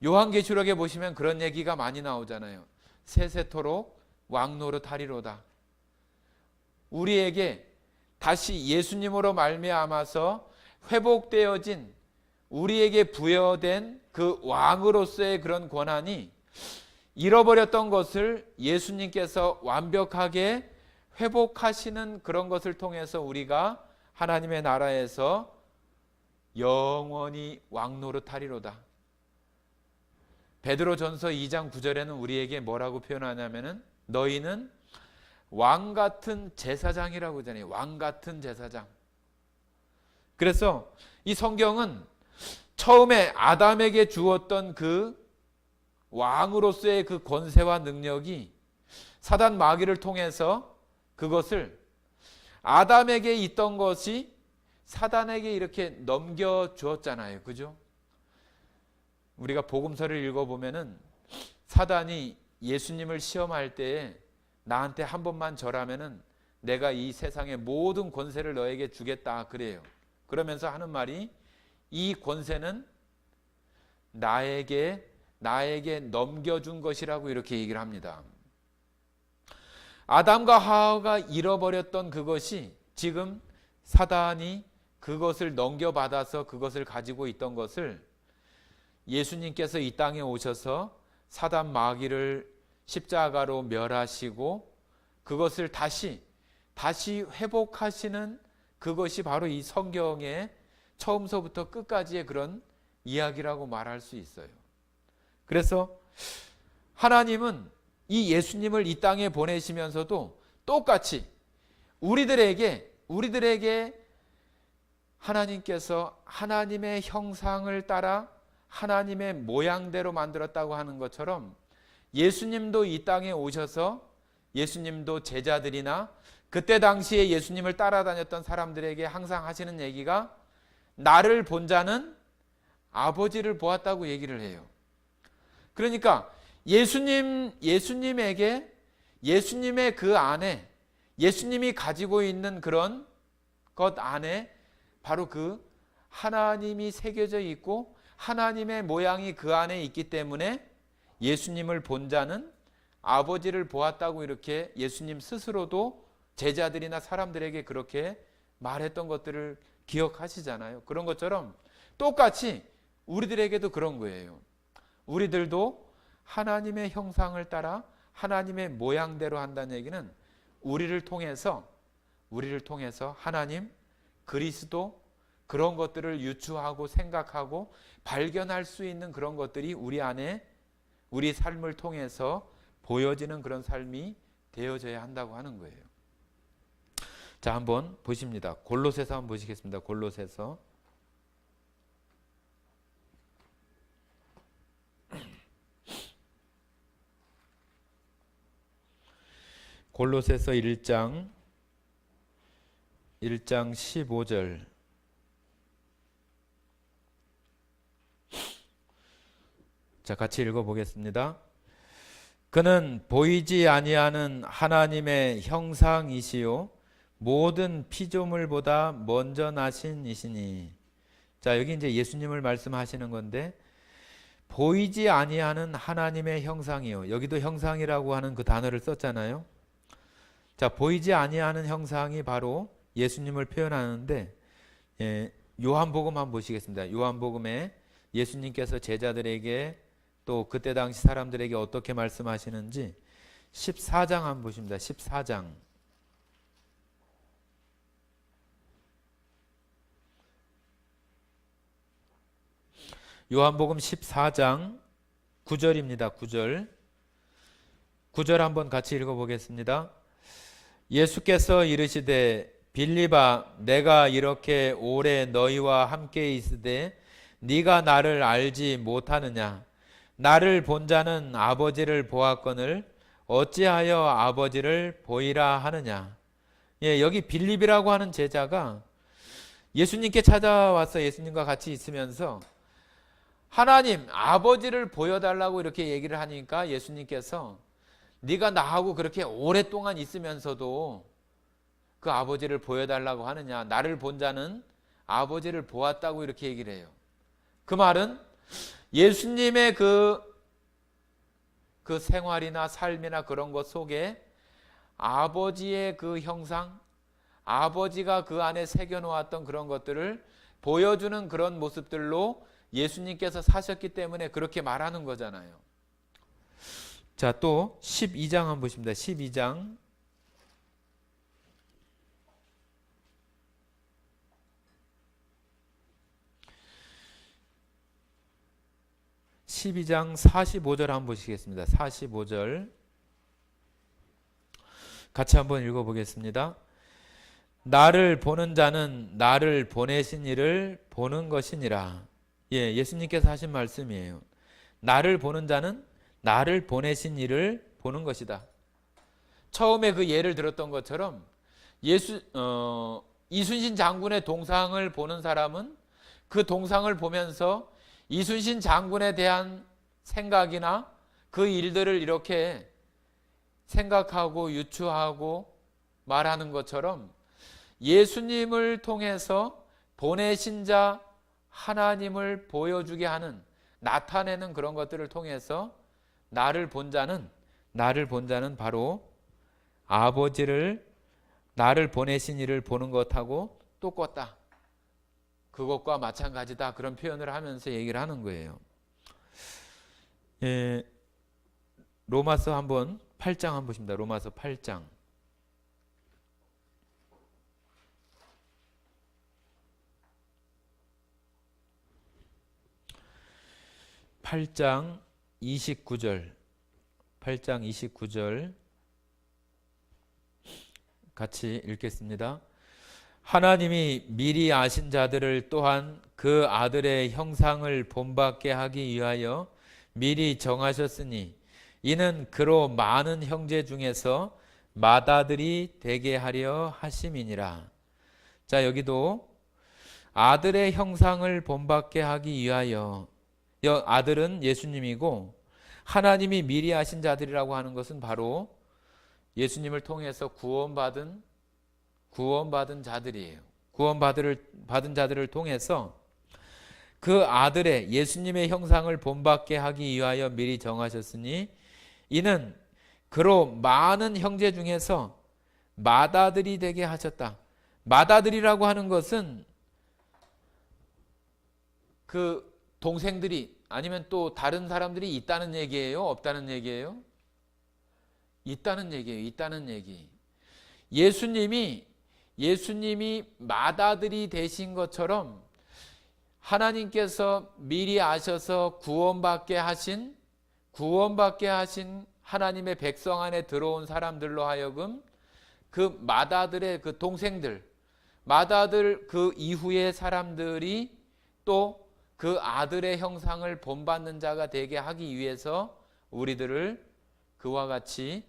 요한계시록에 보시면 그런 얘기가 많이 나오잖아요. 세세토록 왕노릇하리로다. 우리에게 다시 예수님으로 말미암아서 회복되어진, 우리에게 부여된 그 왕으로서의 그런 권한이 잃어버렸던 것을 예수님께서 완벽하게 회복하시는 그런 것을 통해서 우리가 하나님의 나라에서 영원히 왕노릇하리로다. 베드로전서 2장 9절에는 우리에게 뭐라고 표현하냐면은 너희는 왕 같은 제사장이라고 하잖아요. 왕 같은 제사장. 그래서 이 성경은 처음에 아담에게 주었던 그 왕으로서의 그 권세와 능력이 사단 마귀를 통해서 그것을 아담에게 있던 것이 사단에게 이렇게 넘겨주었잖아요. 그죠? 우리가 복음서를 읽어보면은 사단이 예수님을 시험할 때에 나한테 한 번만 절하면은 내가 이 세상의 모든 권세를 너에게 주겠다 그래요. 그러면서 하는 말이 이 권세는 나에게 넘겨준 것이라고 이렇게 얘기를 합니다. 아담과 하와가 잃어버렸던 그것이 지금 사단이 그것을 넘겨받아서 그것을 가지고 있던 것을 예수님께서 이 땅에 오셔서 사단 마귀를 십자가로 멸하시고 그것을 다시 회복하시는 그것이 바로 이 성경의 처음서부터 끝까지의 그런 이야기라고 말할 수 있어요. 그래서 하나님은 이 예수님을 이 땅에 보내시면서도 똑같이 우리들에게 하나님께서 하나님의 형상을 따라 하나님의 모양대로 만들었다고 하는 것처럼 예수님도 이 땅에 오셔서 예수님도 제자들이나 그때 당시에 예수님을 따라다녔던 사람들에게 항상 하시는 얘기가 나를 본 자는 아버지를 보았다고 얘기를 해요. 그러니까 예수님에게 예수님의 그 안에 예수님이 가지고 있는 그런 것 안에 바로 그 하나님이 새겨져 있고 하나님의 모양이 그 안에 있기 때문에 예수님을 본 자는 아버지를 보았다고 이렇게 예수님 스스로도 제자들이나 사람들에게 그렇게 말했던 것들을 기억하시잖아요. 그런 것처럼 똑같이 우리들에게도 그런 거예요. 우리들도 하나님의 형상을 따라 하나님의 모양대로 한다는 얘기는 우리를 통해서 하나님, 그리스도 그런 것들을 유추하고 생각하고 발견할 수 있는 그런 것들이 우리 안에 우리 삶을 통해서 보여지는 그런 삶이 되어져야 한다고 하는 거예요. 자, 한번 보십니다. 골로새서 한번 보시겠습니다. 골로새서 1장 15절. 자, 같이 읽어보겠습니다. 그는 보이지 아니하는 하나님의 형상이시요 모든 피조물보다 먼저 나신 이시니 자, 여기 이제 예수님을 말씀하시는 건데, 보이지 아니하는 하나님의 형상이요. 여기도 형상이라고 하는 그 단어를 썼잖아요. 자, 보이지 아니하는 형상이 바로 예수님을 표현하는데, 요한복음 한번 보시겠습니다. 요한복음에 예수님께서 제자들에게 또 그때 당시 사람들에게 어떻게 말씀하시는지 14장 한번 보십니다. 14장. 요한복음 14장 9절입니다. 9절. 9절 한번 같이 읽어보겠습니다. 예수께서 이르시되 빌립아 내가 이렇게 오래 너희와 함께 있으되 네가 나를 알지 못하느냐? 나를 본 자는 아버지를 보았거늘 어찌하여 아버지를 보이라 하느냐? 예, 여기 빌립이라고 하는 제자가 예수님께 찾아와서 예수님과 같이 있으면서 하나님 아버지를 보여달라고 이렇게 얘기를 하니까 예수님께서 네가 나하고 그렇게 오랫동안 있으면서도 그 아버지를 보여달라고 하느냐? 나를 본 자는 아버지를 보았다고 이렇게 얘기를 해요. 그 말은 예수님의 그 생활이나 삶이나 그런 것 속에 아버지의 그 형상, 아버지가 그 안에 새겨놓았던 그런 것들을 보여주는 그런 모습들로 예수님께서 사셨기 때문에 그렇게 말하는 거잖아요. 자, 또 12장 한번 보십니다. 12장. 12장 45절 한번 보시겠습니다. 45절 같이 한번 읽어보겠습니다. 나를 보는 자는 나를 보내신 이를 보는 것이니라. 예, 예수님께서 하신 말씀이에요. 나를 보는 자는 나를 보내신 이를 보는 것이다. 처음에 그 예를 들었던 것처럼 이순신 장군의 동상을 보는 사람은 그 동상을 보면서 이순신 장군에 대한 생각이나 그 일들을 이렇게 생각하고 유추하고 말하는 것처럼 예수님을 통해서 보내신 자 하나님을 보여주게 하는, 나타내는 그런 것들을 통해서 나를 본 자는 바로 아버지를, 나를 보내신 이를 보는 것하고 똑같다. 그것과 마찬가지다. 그런 표현을 하면서 얘기를 하는 거예요. 예, 로마서 한번 8장 한번 보십니다. 로마서 8장. 8장 29절. 8장 29절 같이 읽겠습니다. 하나님이 미리 아신 자들을 또한 그 아들의 형상을 본받게 하기 위하여 미리 정하셨으니 이는 그로 많은 형제 중에서 맏아들이 되게 하려 하심이니라. 자, 여기도 아들의 형상을 본받게 하기 위하여, 아들은 예수님이고 하나님이 미리 아신 자들이라고 하는 것은 바로 예수님을 통해서 구원받은 자들이에요. 구원받은 자들을 통해서 그 아들의 예수님의 형상을 본받게 하기 위하여 미리 정하셨으니 이는 그로 많은 형제 중에서 맏아들이 되게 하셨다. 맏아들이라고 하는 것은 그 동생들이 아니면 맏또 다른 사람들이 있다는 얘기예요? 없다는 얘기예요? 있다는 얘기예요. 있다는 얘기. 예수님이 맏아들이 되신 것처럼 하나님께서 미리 아셔서 구원받게 하신 하나님의 백성 안에 들어온 사람들로 하여금 그 맏아들의 그 동생들, 맏아들 그 이후의 사람들이 또 그 아들의 형상을 본받는 자가 되게 하기 위해서 우리들을 그와 같이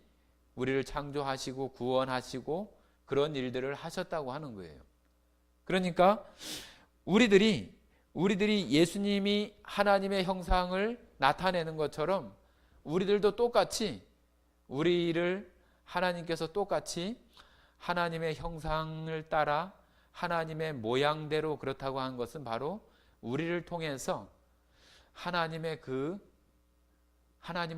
우리를 창조하시고 구원하시고 그런 일들을 하셨다고 하는 거예요. 그러니까 우리들이 예수님이 하나님의 형상을 나타내는 것처럼 우리들도 똑같이 우리를 하나님께서 똑같이 하나님의 형상을 따라 하나님의 모양대로 그렇다고 하는 것은 바로 우리를 통해서 하나님을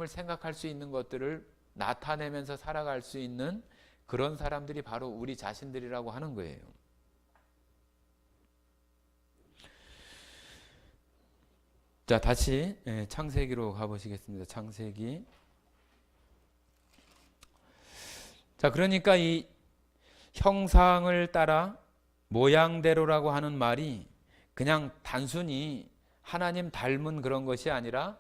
생각할 수 있는 것들을 나타내면서 살아갈 수 있는 그런 사람들이 바로 우리 자신들이라고 하는 거예요. 자, 다시 창세기로 가보시겠습니다. 창세기. 자, 그러니까 이 형상을 따라 모양대로라고 하는 말이 그냥 단순히 하나님 닮은 그런 것이 아니라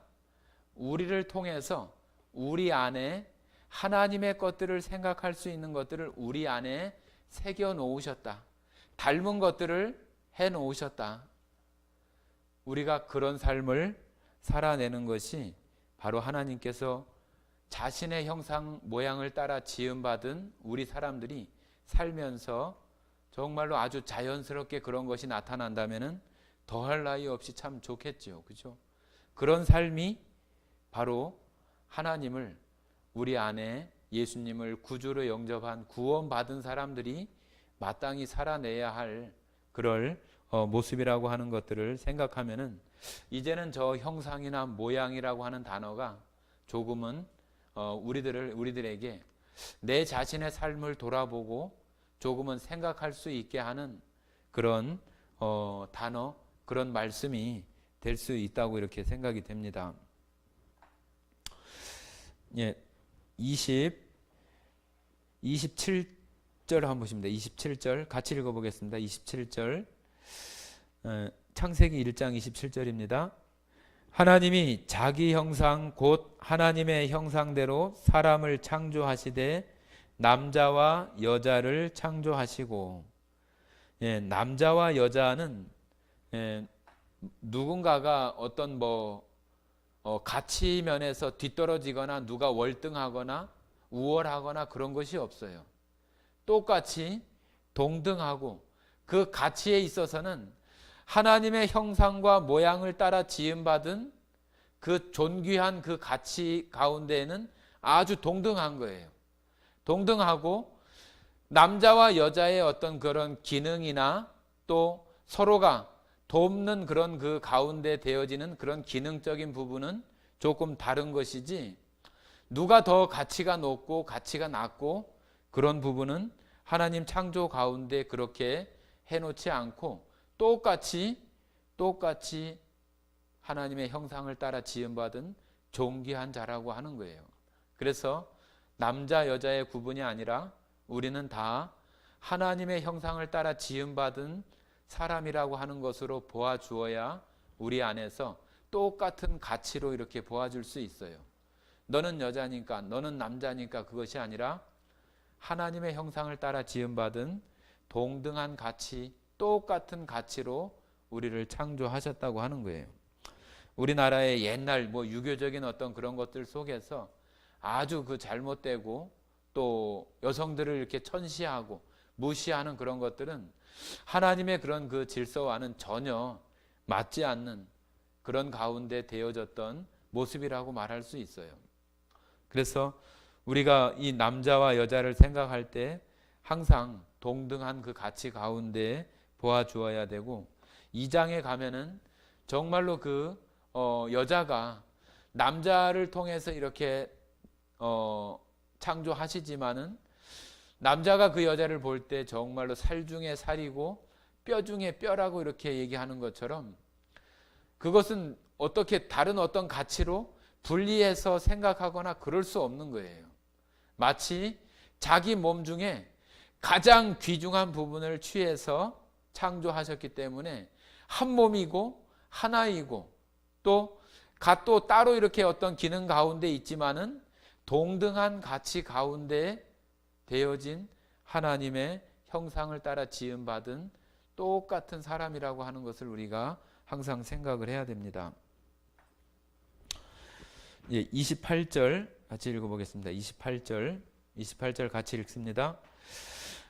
우리를 통해서 우리 안에 하나님의 것들을 생각할 수 있는 것들을 우리 안에 새겨 놓으셨다. 닮은 것들을 해 놓으셨다. 우리가 그런 삶을 살아내는 것이 바로 하나님께서 자신의 형상 모양을 따라 지음받은 우리 사람들이 살면서 정말로 아주 자연스럽게 그런 것이 나타난다면 더할 나위 없이 참 좋겠죠. 그죠? 그런 삶이 바로 하나님을 우리 안에 예수님을 구주로 영접한 구원받은 사람들이 마땅히 살아내야 할 그럴 모습이라고 하는 것들을 생각하면은 이제는 저 형상이나 모양이라고 하는 단어가 조금은 우리들에게 내 자신의 삶을 돌아보고 조금은 생각할 수 있게 하는 그런 단어, 그런 말씀이 될 수 있다고 이렇게 생각이 됩니다. 예, 27절 한번 보십니다. 27절 같이 읽어보겠습니다. 27절 창세기 1장 27절입니다. 하나님이 자기 형상 곧 하나님의 형상대로 사람을 창조하시되 남자와 여자를 창조하시고, 남자와 여자는 누군가가 어떤 가치 면에서 뒤떨어지거나 누가 월등하거나 우월하거나 그런 것이 없어요. 똑같이 동등하고 그 가치에 있어서는 하나님의 형상과 모양을 따라 지음받은 그 존귀한 그 가치 가운데에는 아주 동등한 거예요. 동등하고 남자와 여자의 어떤 그런 기능이나 또 서로가 돕는 그런 그 가운데 되어지는 그런 기능적인 부분은 조금 다른 것이지, 누가 더 가치가 높고 가치가 낮고 그런 부분은 하나님 창조 가운데 그렇게 해놓지 않고 똑같이 하나님의 형상을 따라 지음받은 존귀한 자라고 하는 거예요. 그래서 남자 여자의 구분이 아니라 우리는 다 하나님의 형상을 따라 지음받은 사람이라고 하는 것으로 보아주어야 우리 안에서 똑같은 가치로 이렇게 보아줄 수 있어요. 너는 여자니까 너는 남자니까 그것이 아니라 하나님의 형상을 따라 지음받은 동등한 가치, 똑같은 가치로 우리를 창조하셨다고 하는 거예요. 우리나라의 옛날 유교적인 어떤 그런 것들 속에서 아주 그 잘못되고 또 여성들을 이렇게 천시하고 무시하는 그런 것들은 하나님의 그런 그 질서와는 전혀 맞지 않는 그런 가운데 되어졌던 모습이라고 말할 수 있어요. 그래서 우리가 이 남자와 여자를 생각할 때 항상 동등한 그 가치 가운데 보아주어야 되고, 2장에 가면은 정말로 그 여자가 남자를 통해서 이렇게 창조하시지만은 남자가 그 여자를 볼 때 정말로 살 중에 살이고 뼈 중에 뼈라고 이렇게 얘기하는 것처럼 그것은 어떻게 다른 어떤 가치로 분리해서 생각하거나 그럴 수 없는 거예요. 마치 자기 몸 중에 가장 귀중한 부분을 취해서 창조하셨기 때문에 한 몸이고 하나이고 또 따로 이렇게 어떤 기능 가운데 있지만은 동등한 가치 가운데 되어진 하나님의 형상을 따라 지음받은 똑같은 사람이라고 하는 것을 우리가 항상 생각을 해야 됩니다. 28절 같이 읽어보겠습니다. 28절 같이 읽습니다.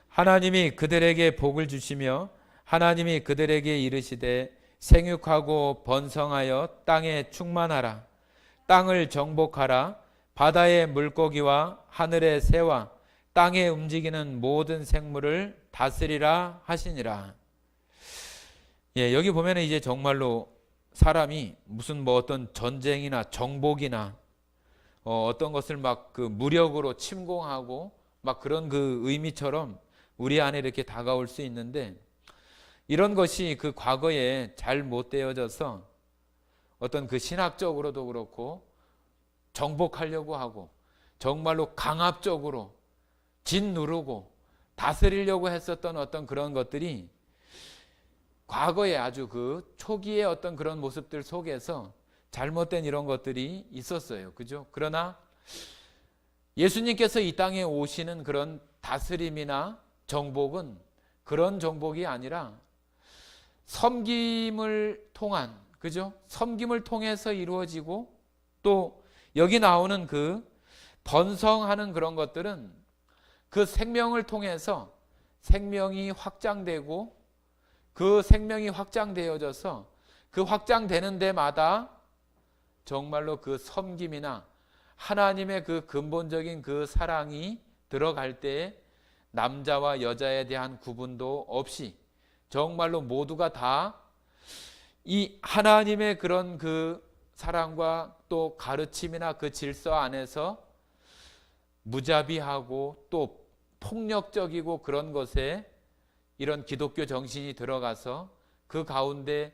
하나님이 그들에게 복을 주시며 하나님이 그들에게 이르시되 생육하고 번성하여 땅에 충만하라. 땅을 정복하라. 바다의 물고기와 하늘의 새와 땅에 움직이는 모든 생물을 다스리라 하시니라. 예, 여기 보면은 이제 정말로 사람이 무슨 뭐 어떤 전쟁이나 정복이나 어떤 것을 막 그 무력으로 침공하고 막 그런 그 의미처럼 우리 안에 이렇게 다가올 수 있는데, 이런 것이 그 과거에 잘 못 되어져서 어떤 그 신학적으로도 그렇고 정복하려고 하고 정말로 강압적으로 짓누르고 다스리려고 했었던 어떤 그런 것들이 과거에 아주 그 초기의 어떤 그런 모습들 속에서 잘못된 이런 것들이 있었어요. 그죠? 그러나 예수님께서 이 땅에 오시는 그런 다스림이나 정복은 그런 정복이 아니라 섬김을 통한, 그죠? 섬김을 통해서 이루어지고, 또 여기 나오는 그 번성하는 그런 것들은 그 생명을 통해서 생명이 확장되고, 그 생명이 확장되어져서 그 확장되는 데마다 정말로 그 섬김이나 하나님의 그 근본적인 그 사랑이 들어갈 때 남자와 여자에 대한 구분도 없이 정말로 모두가 다 이 하나님의 그런 그 사랑과 또 가르침이나 그 질서 안에서 무자비하고 또 폭력적이고 그런 것에 이런 기독교 정신이 들어가서 그 가운데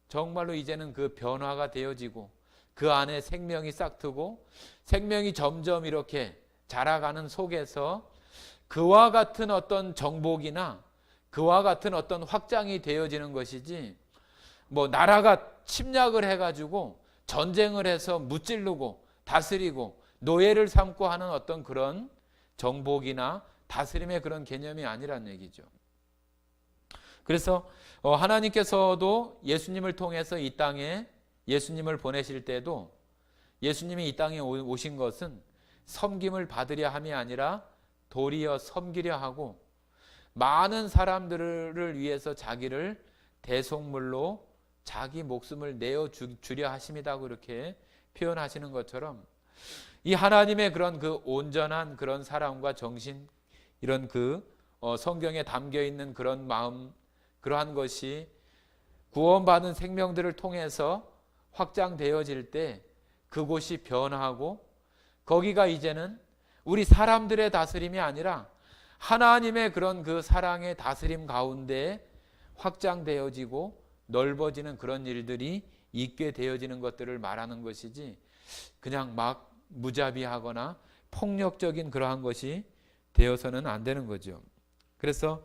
정말로 이제는 그 변화가 되어지고 그 안에 생명이 싹트고 생명이 점점 이렇게 자라가는 속에서 그와 같은 어떤 정복이나 그와 같은 어떤 확장이 되어지는 것이지, 뭐 나라가 침략을 해가지고 전쟁을 해서 무찌르고 다스리고 노예를 삼고 하는 어떤 그런 정복이나 다스림의 그런 개념이 아니란 얘기죠. 그래서 하나님께서도 예수님을 통해서 이 땅에 예수님을 보내실 때도 예수님이 이 땅에 오신 것은 섬김을 받으려 함이 아니라 도리어 섬기려 하고 많은 사람들을 위해서 자기를 대속물로 자기 목숨을 내어 주려 하심이다, 그렇게 표현하시는 것처럼 이 하나님의 그런 그 온전한 그런 사랑과 정신, 이런 그 성경에 담겨 있는 그런 마음, 그러한 것이 구원받은 생명들을 통해서 확장되어질 때 그곳이 변화하고 거기가 이제는 우리 사람들의 다스림이 아니라 하나님의 그런 그 사랑의 다스림 가운데 확장되어지고 넓어지는 그런 일들이 있게 되어지는 것들을 말하는 것이지, 그냥 막 무자비하거나 폭력적인 그러한 것이 되어서는 안 되는 거죠. 그래서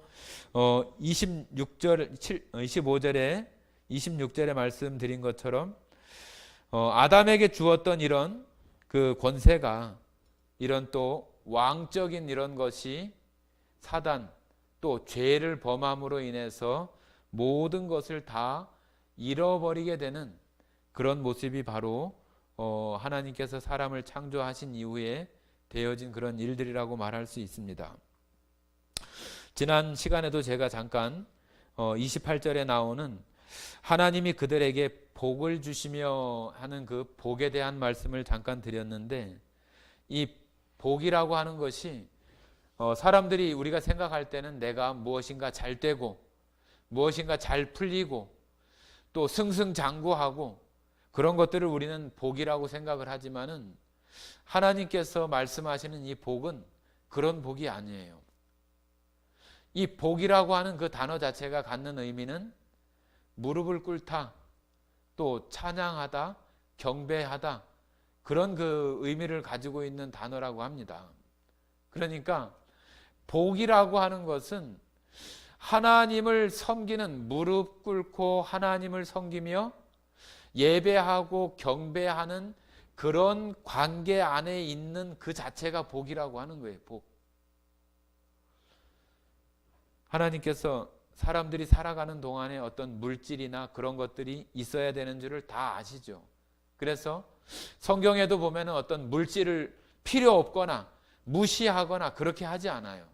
25절에 말씀드린 것처럼 아담에게 주었던 이런 그 권세가, 이런 또 왕적인 이런 것이 사단 또 죄를 범함으로 인해서 모든 것을 다 잃어버리게 되는 그런 모습이 바로 하나님께서 사람을 창조하신 이후에 되어진 그런 일들이라고 말할 수 있습니다. 지난 시간에도 제가 잠깐 28절에 나오는 하나님이 그들에게 복을 주시며 하는 그 복에 대한 말씀을 잠깐 드렸는데, 이 복이라고 하는 것이 사람들이 우리가 생각할 때는 내가 무엇인가 잘 되고 무엇인가 잘 풀리고 또 승승장구하고 그런 것들을 우리는 복이라고 생각을 하지만은 하나님께서 말씀하시는 이 복은 그런 복이 아니에요. 이 복이라고 하는 그 단어 자체가 갖는 의미는 무릎을 꿇다, 또 찬양하다, 경배하다, 그런 그 의미를 가지고 있는 단어라고 합니다. 그러니까 복이라고 하는 것은 하나님을 섬기는, 무릎 꿇고 하나님을 섬기며 예배하고 경배하는 그런 관계 안에 있는 그 자체가 복이라고 하는 거예요. 복. 하나님께서 사람들이 살아가는 동안에 어떤 물질이나 그런 것들이 있어야 되는 줄을 다 아시죠. 그래서 성경에도 보면은 어떤 물질을 필요 없거나 무시하거나 그렇게 하지 않아요.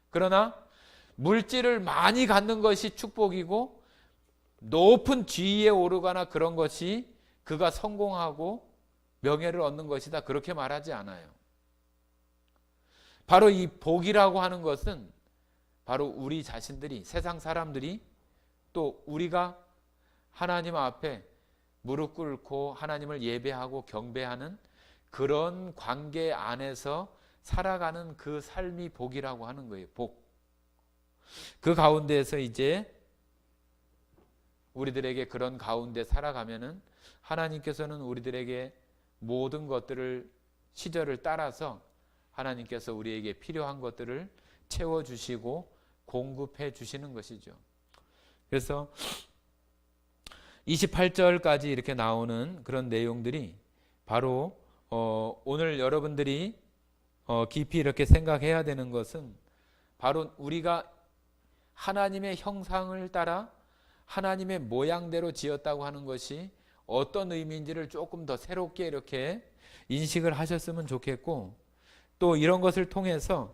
그러나 물질을 많이 갖는 것이 축복이고 높은 지위에 오르거나 그런 것이 그가 성공하고 명예를 얻는 것이다, 그렇게 말하지 않아요. 바로 이 복이라고 하는 것은 바로 우리 자신들이, 세상 사람들이 또 우리가 하나님 앞에 무릎 꿇고 하나님을 예배하고 경배하는 그런 관계 안에서 살아가는 그 삶이 복이라고 하는 거예요. 복. 그 가운데에서 이제 우리들에게 그런 가운데 살아가면은 하나님께서는 우리들에게 모든 것들을 시절을 따라서 하나님께서 우리에게 필요한 것들을 채워주시고 공급해 주시는 것이죠. 그래서 28절까지 이렇게 나오는 그런 내용들이 바로 오늘 여러분들이 깊이 이렇게 생각해야 되는 것은 바로 우리가 하나님의 형상을 따라 하나님의 모양대로 지었다고 하는 것이 어떤 의미인지를 조금 더 새롭게 이렇게 인식을 하셨으면 좋겠고, 또 이런 것을 통해서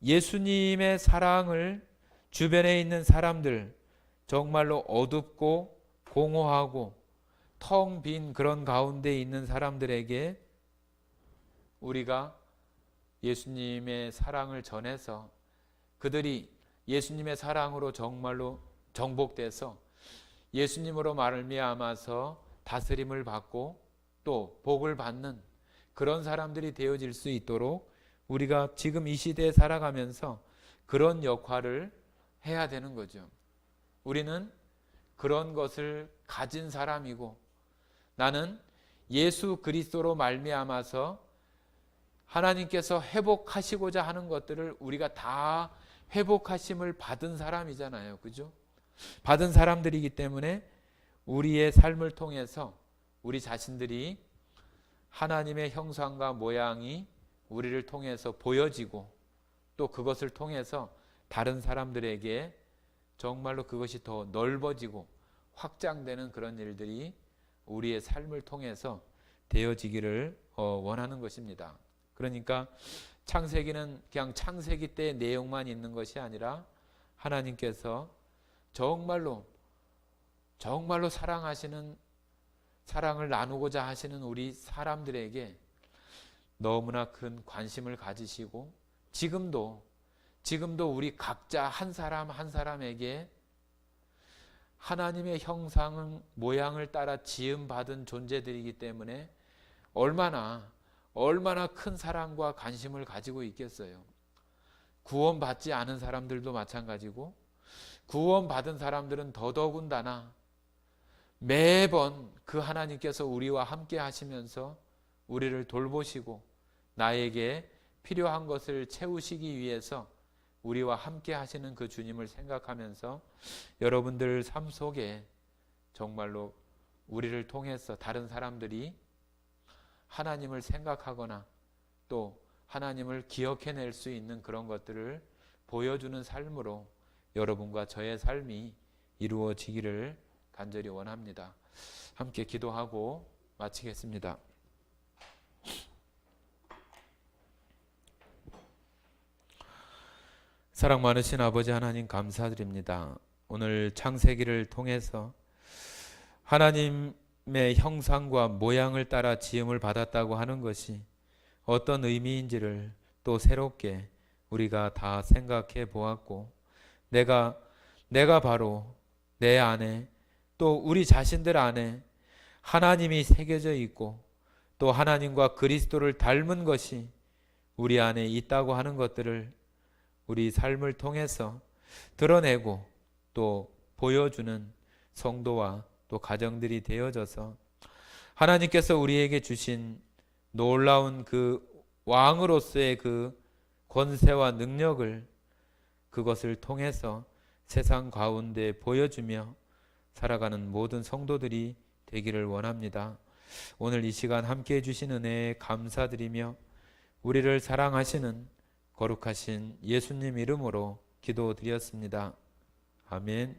예수님의 사랑을 주변에 있는 사람들, 정말로 어둡고 공허하고 텅 빈 그런 가운데 있는 사람들에게 우리가 예수님의 사랑을 전해서 그들이 예수님의 사랑으로 정말로 정복돼서 예수님으로 말미암아서 다스림을 받고 또 복을 받는 그런 사람들이 되어질 수 있도록 우리가 지금 이 시대에 살아가면서 그런 역할을 해야 되는 거죠. 우리는 그런 것을 가진 사람이고, 나는 예수 그리스도로 말미암아서 하나님께서 회복하시고자 하는 것들을 우리가 다 회복하심을 받은 사람이잖아요. 그죠? 받은 사람들이기 때문에 우리의 삶을 통해서 우리 자신들이 하나님의 형상과 모양이 우리를 통해서 보여지고, 또 그것을 통해서 다른 사람들에게 정말로 그것이 더 넓어지고 확장되는 그런 일들이 우리의 삶을 통해서 되어지기를 원하는 것입니다. 그러니까 창세기는 그냥 창세기 때의 내용만 있는 것이 아니라 하나님께서 정말로 사랑하시는, 사랑을 나누고자 하시는 우리 사람들에게 너무나 큰 관심을 가지시고, 지금도 우리 각자 한 사람 한 사람에게 하나님의 형상 모양을 따라 지음받은 존재들이기 때문에 얼마나 큰 사랑과 관심을 가지고 있겠어요. 구원받지 않은 사람들도 마찬가지고, 구원받은 사람들은 더더군다나 매번 그 하나님께서 우리와 함께 하시면서 우리를 돌보시고 나에게 필요한 것을 채우시기 위해서 우리와 함께 하시는 그 주님을 생각하면서 여러분들 삶 속에 정말로 우리를 통해서 다른 사람들이 하나님을 생각하거나 또 하나님을 기억해낼 수 있는 그런 것들을 보여주는 삶으로 여러분과 저의 삶이 이루어지기를 간절히 원합니다. 함께 기도하고 마치겠습니다. 사랑 많으신 아버지 하나님, 감사드립니다. 오늘 창세기를 통해서 하나님의 형상과 모양을 따라 지음을 받았다고 하는 것이 어떤 의미인지를 또 새롭게 우리가 다 생각해 보았고, 내가 바로 내 안에 또 우리 자신들 안에 하나님이 새겨져 있고 또 하나님과 그리스도를 닮은 것이 우리 안에 있다고 하는 것들을 우리 삶을 통해서 드러내고 또 보여주는 성도와 또 가정들이 되어져서 하나님께서 우리에게 주신 놀라운 그 왕으로서의 그 권세와 능력을 그것을 통해서 세상 가운데 보여주며 살아가는 모든 성도들이 되기를 원합니다. 오늘 이 시간 함께 해주신 은혜에 감사드리며 우리를 사랑하시는 거룩하신 예수님 이름으로 기도드렸습니다. 아멘.